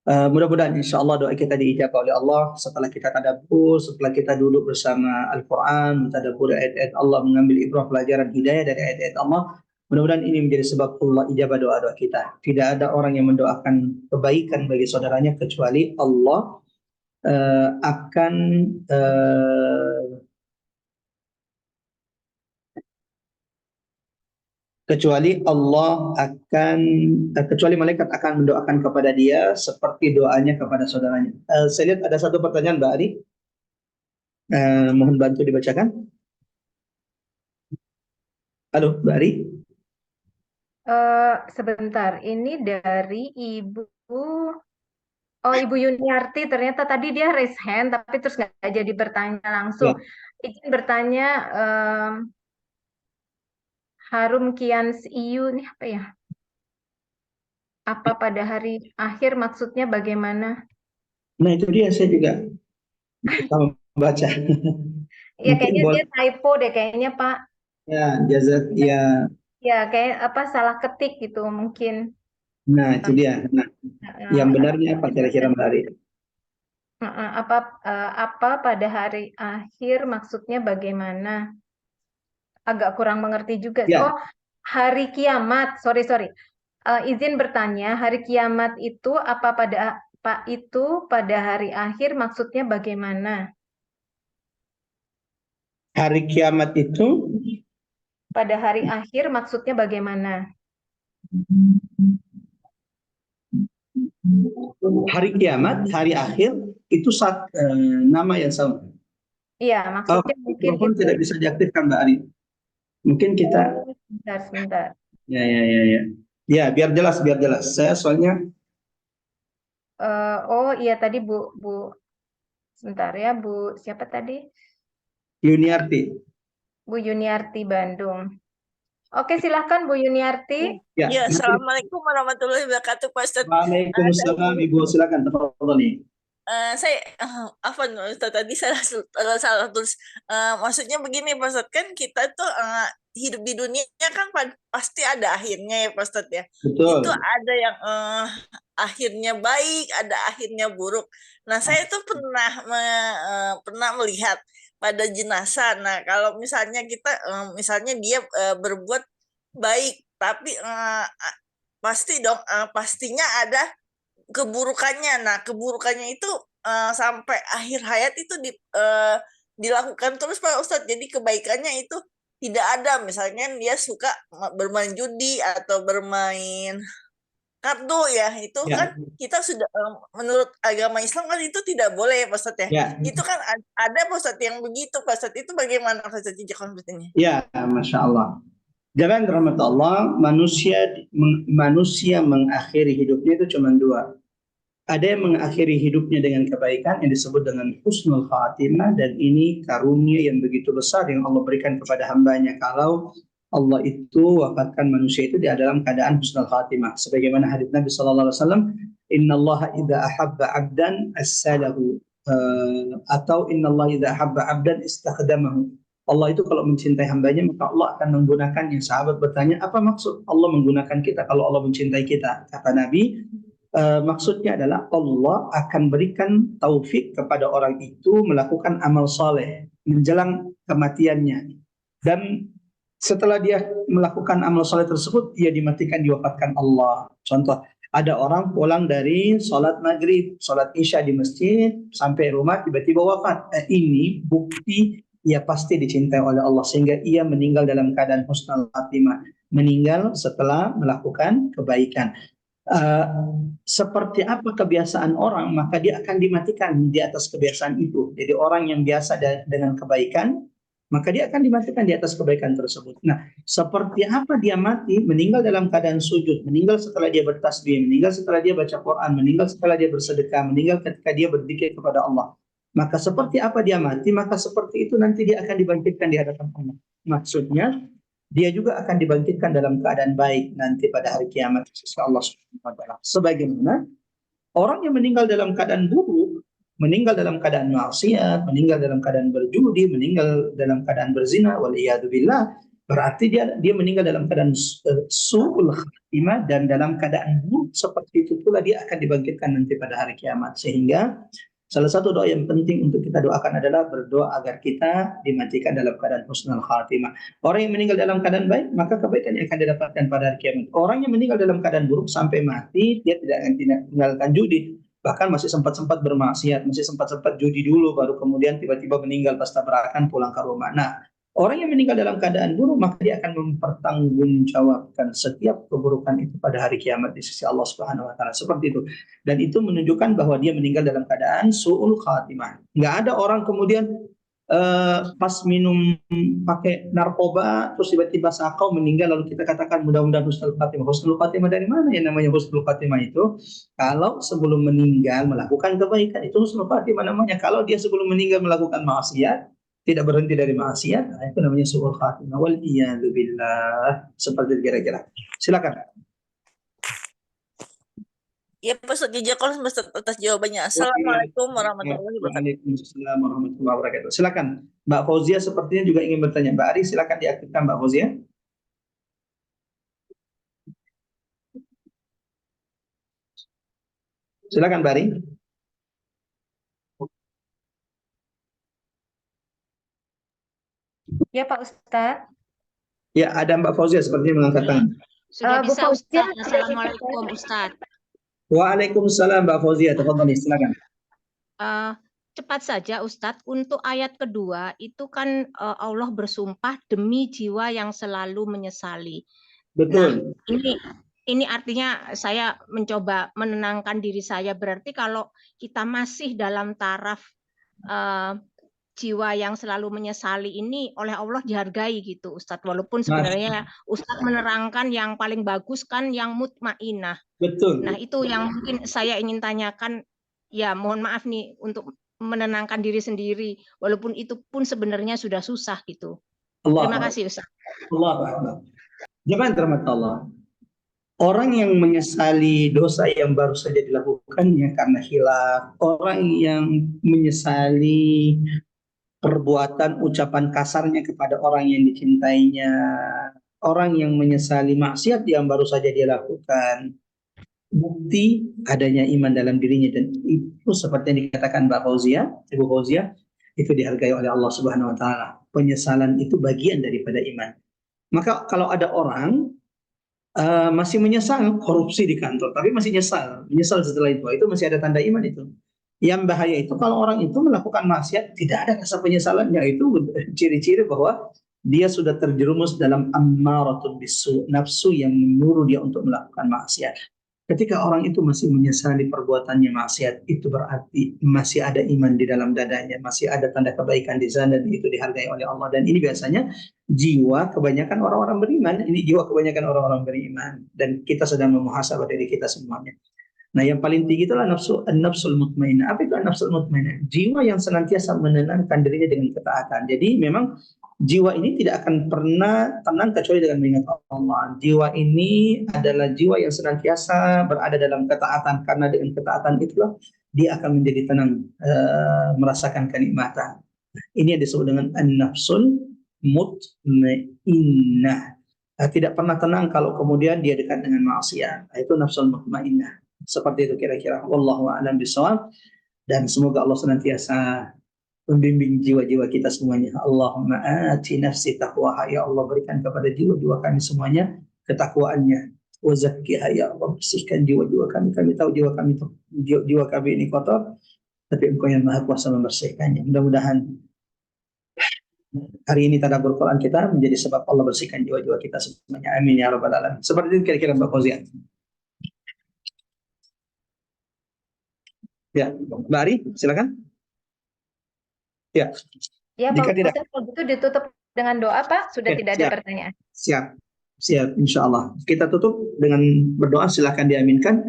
Mudah-mudahan insyaallah doa kita diijabah oleh Allah setelah kita tadabbur, setelah kita duduk bersama Al-Quran, mentadabbur ayat-ayat Allah, mengambil ibrah pelajaran hidayah dari ayat-ayat Allah. Mudah-mudahan ini menjadi sebab Allah ijabah doa-doa kita. Tidak ada orang yang mendoakan kebaikan bagi saudaranya kecuali Allah akan kecuali malaikat akan mendoakan kepada dia seperti doanya kepada saudaranya. Saya lihat ada satu pertanyaan Mbak Ari. Mohon bantu dibacakan. Halo Mbak Ari. Sebentar, ini dari Ibu Yuniarti. Ternyata tadi dia raise hand tapi terus nggak jadi bertanya langsung. Izin bertanya, Harum Kians Iyu ini apa ya? Apa pada hari akhir maksudnya bagaimana? Nah itu dia, saya juga membaca. Ya kayaknya dia typo deh kayaknya Pak. Ya, jazak ya. Ya kayak apa salah ketik gitu mungkin. Nah itu dia. Nah, yang benarnya apa kira-kira Mbak Ari? Apa pada hari akhir maksudnya bagaimana? Agak kurang mengerti juga. Ya. Oh, hari kiamat. Sorry. Izin bertanya, hari kiamat itu apa pada hari akhir maksudnya bagaimana? Hari kiamat itu pada hari akhir maksudnya bagaimana? Hari kiamat, hari akhir itu nama yang sama. Iya, maksudnya mungkin Mikrofon itu. tidak bisa diaktifkan Mbak Ari. Mungkin kita Sebentar. ya. Ya, biar jelas. Saya soalnya Oh iya tadi Bu sebentar ya Bu siapa tadi? Yuniarti. Bu Yuniarti Bandung. Oke silahkan Bu Yuniarti. Ya, Ya, nanti. Assalamualaikum warahmatullahi wabarakatuh, Pak Ustadz. Waalaikumsalam Ibu, silakan tafadhali. Saya apa Ustadz tadi salah tulis. Maksudnya begini Pak Ustadz, kan kita tuh hidup di dunia kan pasti ada akhirnya ya Pak Ustadz ya. Betul. Itu ada yang akhirnya baik, ada akhirnya buruk. Nah, saya tuh pernah melihat pada jenazah. Nah, kalau misalnya kita misalnya dia berbuat baik, tapi pastinya ada keburukannya. Nah, keburukannya itu sampai akhir hayat itu dilakukan terus Pak Ustadz. Jadi kebaikannya itu tidak ada. Misalnya dia suka bermain judi atau bermain kartu ya, itu Ya. kan kita sudah menurut agama Islam kan itu tidak boleh Pak Ustadz ya. Ya. Itu kan ada Pak Ustadz yang begitu Pak Ustadz. Itu bagaimana Pak Ustadz konfliknya? Ya, Masya Allah. Jangan rahmat Allah, manusia mengakhiri hidupnya itu cuma dua. Ada yang mengakhiri hidupnya dengan kebaikan yang disebut dengan husnul khatimah, dan ini karunia yang begitu besar yang Allah berikan kepada hambanya kalau Allah itu wafatkan manusia itu di dalam keadaan husnul khatimah. Sebagaimana hadits Nabi sallallahu alaihi wasallam, "Innallaha idza ahabba 'abdan assalahu," atau "Innallaha idza ahabba 'abdan istakhdamahu." Allah itu kalau mencintai hambanya maka Allah akan menggunakannya. Sahabat bertanya, apa maksud Allah menggunakan kita kalau Allah mencintai kita? Kata Nabi, maksudnya adalah Allah akan berikan taufik kepada orang itu melakukan amal soleh menjelang kematiannya, dan setelah dia melakukan amal soleh tersebut dia dimatikan, diwafatkan Allah. Contoh, ada orang pulang dari sholat maghrib, sholat isya di masjid, sampai rumah tiba-tiba wafat. Ini bukti ia pasti dicintai oleh Allah sehingga ia meninggal dalam keadaan husnul khatimah, meninggal setelah melakukan kebaikan. Seperti apa kebiasaan orang, maka dia akan dimatikan di atas kebiasaan itu. Jadi orang yang biasa dengan kebaikan, maka dia akan dimatikan di atas kebaikan tersebut. Nah, seperti apa dia mati? Meninggal dalam keadaan sujud, meninggal setelah dia bertasbih, meninggal setelah dia baca Quran, meninggal setelah dia bersedekah, meninggal ketika dia berzikir kepada Allah. Maka seperti apa dia mati, maka seperti itu nanti dia akan dibangkitkan di hadapan Allah. Maksudnya, dia juga akan dibangkitkan dalam keadaan baik nanti pada hari kiamat sisi Allah Subhanahu wa taala. Sebagaimana orang yang meninggal dalam keadaan buruk, meninggal dalam keadaan maksiat, meninggal dalam keadaan berjudi, meninggal dalam keadaan berzina, waliyadzubillah, berarti dia meninggal dalam keadaan su'ul khatimah, dan dalam keadaan buruk seperti itu pula dia akan dibangkitkan nanti pada hari kiamat. Sehingga salah satu doa yang penting untuk kita doakan adalah berdoa agar kita dimatikan dalam keadaan husnul khatimah. Orang yang meninggal dalam keadaan baik, maka kebaikan yang akan didapatkan pada hari kiamat. Orang yang meninggal dalam keadaan buruk sampai mati, dia tidak akan tinggalkan judi. Bahkan masih sempat-sempat bermaksiat, masih sempat-sempat judi dulu, baru kemudian tiba-tiba meninggal pas tabrakan pulang ke rumah. Nah, orang yang meninggal dalam keadaan buruk, maka dia akan mempertanggungjawabkan setiap keburukan itu pada hari kiamat di sisi Allah Subhanahu wa taala. Seperti itu. Dan itu menunjukkan bahwa dia meninggal dalam keadaan su'ul khatimah. Nggak ada orang kemudian pas minum pakai narkoba terus tiba-tiba sakau meninggal lalu kita katakan mudah-mudahan husnul khatimah. Husnul khatimah dari mana yang namanya husnul khatimah itu? Kalau sebelum meninggal melakukan kebaikan, itu husnul khatimah namanya. Kalau dia sebelum meninggal melakukan maksiat, tidak berhenti dari maksiat, itu namanya su'ul khatimah. Wal iyadu billah. Seperti kira-kira. Silakan. Ya Pak Ustadz, jazakallahu atas jawabannya. Assalamualaikum warahmatullahi wabarakatuh. Waalaikumsalam warahmatullahi wabarakatuh. Silakan. Mbak Fauzia sepertinya juga ingin bertanya. Mbak Ari, silakan diaktifkan Mbak Fauzia. Silakan Mbak Ari. Ya Pak Ustadz. Ya, ada Mbak Fauzia sepertinya mengangkat tangan. Sudah Bu bisa Fauzia, Ustadz. Assalamualaikum Ustadz. Waalaikumsalam Mbak Fauzia. Tafadhali, silakan. Cepat saja Ustadz, untuk ayat kedua itu kan Allah bersumpah demi jiwa yang selalu menyesali. Betul. Nah, ini ini artinya saya mencoba menenangkan diri saya. Berarti kalau kita masih dalam taraf jiwa yang selalu menyesali ini oleh Allah dihargai gitu Ustadz. Walaupun sebenarnya Ustadz menerangkan yang paling bagus kan yang mutmainah. Betul. Nah itu yang mungkin saya ingin tanyakan. Ya mohon maaf nih untuk menenangkan diri sendiri. Walaupun itu pun sebenarnya sudah susah gitu. Terima kasih Ustadz. Allah Akbar. Jangan terhormat Allah. Orang yang menyesali dosa yang baru saja dilakukannya karena hilaf, orang yang menyesali perbuatan ucapan kasarnya kepada orang yang dicintainya, orang yang menyesali maksiat yang baru saja dia lakukan, bukti adanya iman dalam dirinya, dan itu seperti yang dikatakan Mbak Fauzia, Ibu Fauzia, itu dihargai oleh Allah Subhanahu wa taala. Penyesalan itu bagian daripada iman. Maka kalau ada orang masih menyesal korupsi di kantor, tapi masih menyesal setelah itu masih ada tanda iman itu. Yang bahaya itu kalau orang itu melakukan maksiat tidak ada rasa penyesalannya, itu ciri-ciri bahwa dia sudah terjerumus dalam ammaratun bisu, nafsu yang menyuruh dia untuk melakukan maksiat. Ketika orang itu masih menyesali perbuatannya maksiat, itu berarti masih ada iman di dalam dadanya, masih ada tanda kebaikan di sana, dan itu dihargai oleh Allah. Dan ini biasanya jiwa kebanyakan orang-orang beriman, ini jiwa kebanyakan orang-orang beriman, dan kita sedang memuhasabah diri kita semuanya. Nah, yang paling tinggi itulah nafsul mutmainah. Apa itu nafsul mutmainah? Jiwa yang senantiasa menenangkan dirinya dengan ketaatan. Jadi memang jiwa ini tidak akan pernah tenang kecuali dengan mengingat Allah. Jiwa ini adalah jiwa yang senantiasa berada dalam ketaatan, karena dengan ketaatan itulah dia akan menjadi tenang, merasakan kenikmatan. Ini yang disebut dengan an-nafsul mutmainnah. Tidak pernah tenang kalau kemudian dia dekat dengan maksiat. Itu nafsul mutmainnah. Seperti itu kira-kira. Wallahu a'lam bishawab. Dan semoga Allah senantiasa membimbing jiwa-jiwa kita semuanya. Allahumma ati nafsi taqwaha, ya Allah berikan kepada jiwa-jiwa kami semuanya ketakwaannya. Wa zakkiha, ya Allah bersihkan jiwa-jiwa kami. Kami tahu jiwa kami ini kotor, tapi Engkau yang Maha Kuasa membersihkannya. Mudah-mudahan hari ini tadabbur Quran kita menjadi sebab Allah bersihkan jiwa-jiwa kita semuanya. Amin ya rabbal alamin. Seperti itu kira-kira Mbak Fauzia. Ya, Mbak Ari, silakan. Ya. Ya, Jika Pak tidak, Ustadz, kalau gitu ditutup dengan doa, Pak. Sudah tidak ada pertanyaan. Siap, insya Allah. Kita tutup dengan berdoa, silakan diaminkan.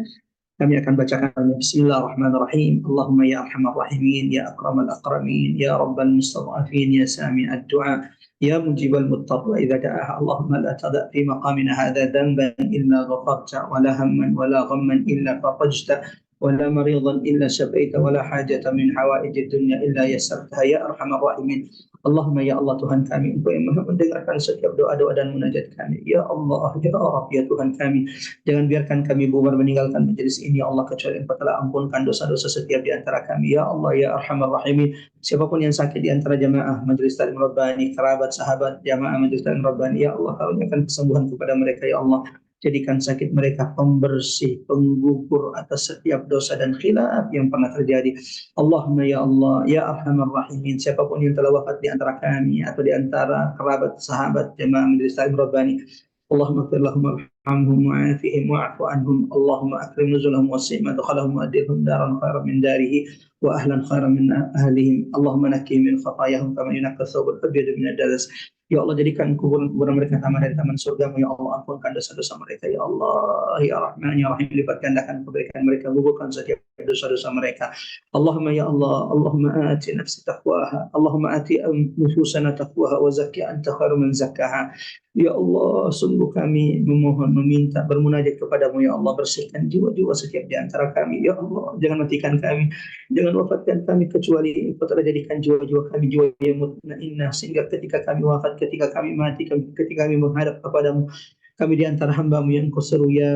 Kami akan bacakan. Bismillahirrahmanirrahim. Allahumma ya arhamar rahimin, ya akramal akramin, ya rabbal mustad'afin, ya sami'ad du'a, ya mujibal muttarra idza da'aha. Allahumma la tada' fi maqamina hadha dhanban illa ghafarta, wa la hamman wa la ghamman illa farajta, ولا مريضا إلا شفيت, ولا حاجة من حوائج الدنيا إلا يسرتها يا أرحم الراحمين. Allahumma ya Allah Tuhan kami, Engkau yang Maha mendengarkan setiap doa-doa dan munajat kami. Ya Allah, ya Rabb, ya Tuhan kami, jangan biarkan kami bubar meninggalkan majelis ini ya Allah, kecuali Engkau telah ampunkan dosa-dosa setiap di antara kami. Ya Allah, ya Arhamar Rahimin. Siapapun yang sakit di antara jamaah Majelis Taklim Rabbani, kerabat, sahabat jamaah Majelis Taklim Rabbani, ya Allah karuniakan kesembuhan kepada mereka ya Allah. Jadikan sakit mereka pembersih, penggugur atas setiap dosa dan khilaf yang pernah terjadi. Allahumma ya Allah, ya Arhamar Rahimin. Siapapun yang telah wafat di antara kami atau di antara kerabat, sahabat, jemaah Majelis Taklim Rabbani, Allahumma ighfir lahum warhamhum wa'afihim wa'fu anhum. Allahumma akrim nuzulahum wasi' madkhalahum wa'adilhum daran khairan min darihi wa ahlan khairan min ahlihim. Allahumma nakkihim min khatayahum kama yunaqqa thawbul abyad min ad-dalas. Ya Allah, jadikan kuburan-kuburan mereka taman dari taman surgamu ya Allah. Ampunkan dosa-dosa mereka ya Allah, ya Rahman ya Rahim. Lipat gandakan kebaikan mereka, gugurkan setiap dosa-dosa mereka. Allahumma ya Allah, Allahumma ati nafsi taqwaha, Allahumma ati nufusana taqwaha wa zakkiha anta khairu man zakkaha. Ya Allah, sungguh kami memohon, meminta, bermunajat kepadamu ya Allah, bersihkan jiwa-jiwa setiap di antara kami ya Allah. Jangan matikan kami, jangan wafatkan kami kecuali Engkau telah jadikan jiwa-jiwa kami jiwa yang mutmainnah, sehingga ketika kami wafat, ketika kami mati, ketika kami menghadap kepadamu, kami di antara hamba-Mu yang Engkau seru, ya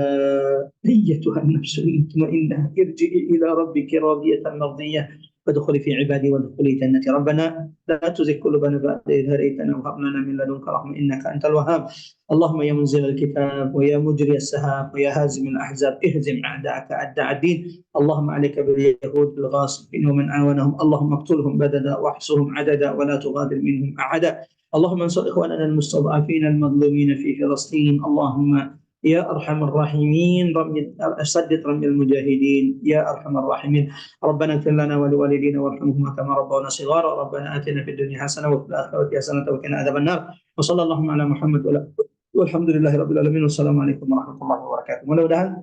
ayyatuhan nafsul mutmainnah irji'i ila rabbiki radiyatan mardiyah وادخلي في عبادي وادخلي جنتي. ربنا لا تزغ قلوبنا بعد إذ هديتنا وهب لنا من لدنك رحمة إنك أنت الوهاب. اللهم يا منزل الكتاب ويا مجري السحاب ويا هازم الأحزاب اهزم أعداءك أعداء الدين. اللهم عليك باليهود الغاصبين ومن عاونهم. اللهم اقتلهم بددا واحصهم عددا ولا تغادر منهم أحدا. اللهم انصر إخواننا المستضعفين المظلومين في فلسطين. اللهم يا أرحم الراحمين، سدد رمي المجاهدين يا أرحم الراحمين. ربنا اغفر لنا ولوالدينا وارحمهما كما ربونا صغارا. ربنا آتنا في الدنيا حسنة وفي الآخرة حسنة وقنا عذاب النار. وصلى اللهم على محمد والحمد لله رب العالمين. والسلام عليكم ورحمة الله وبركاته. Mudah-mudahan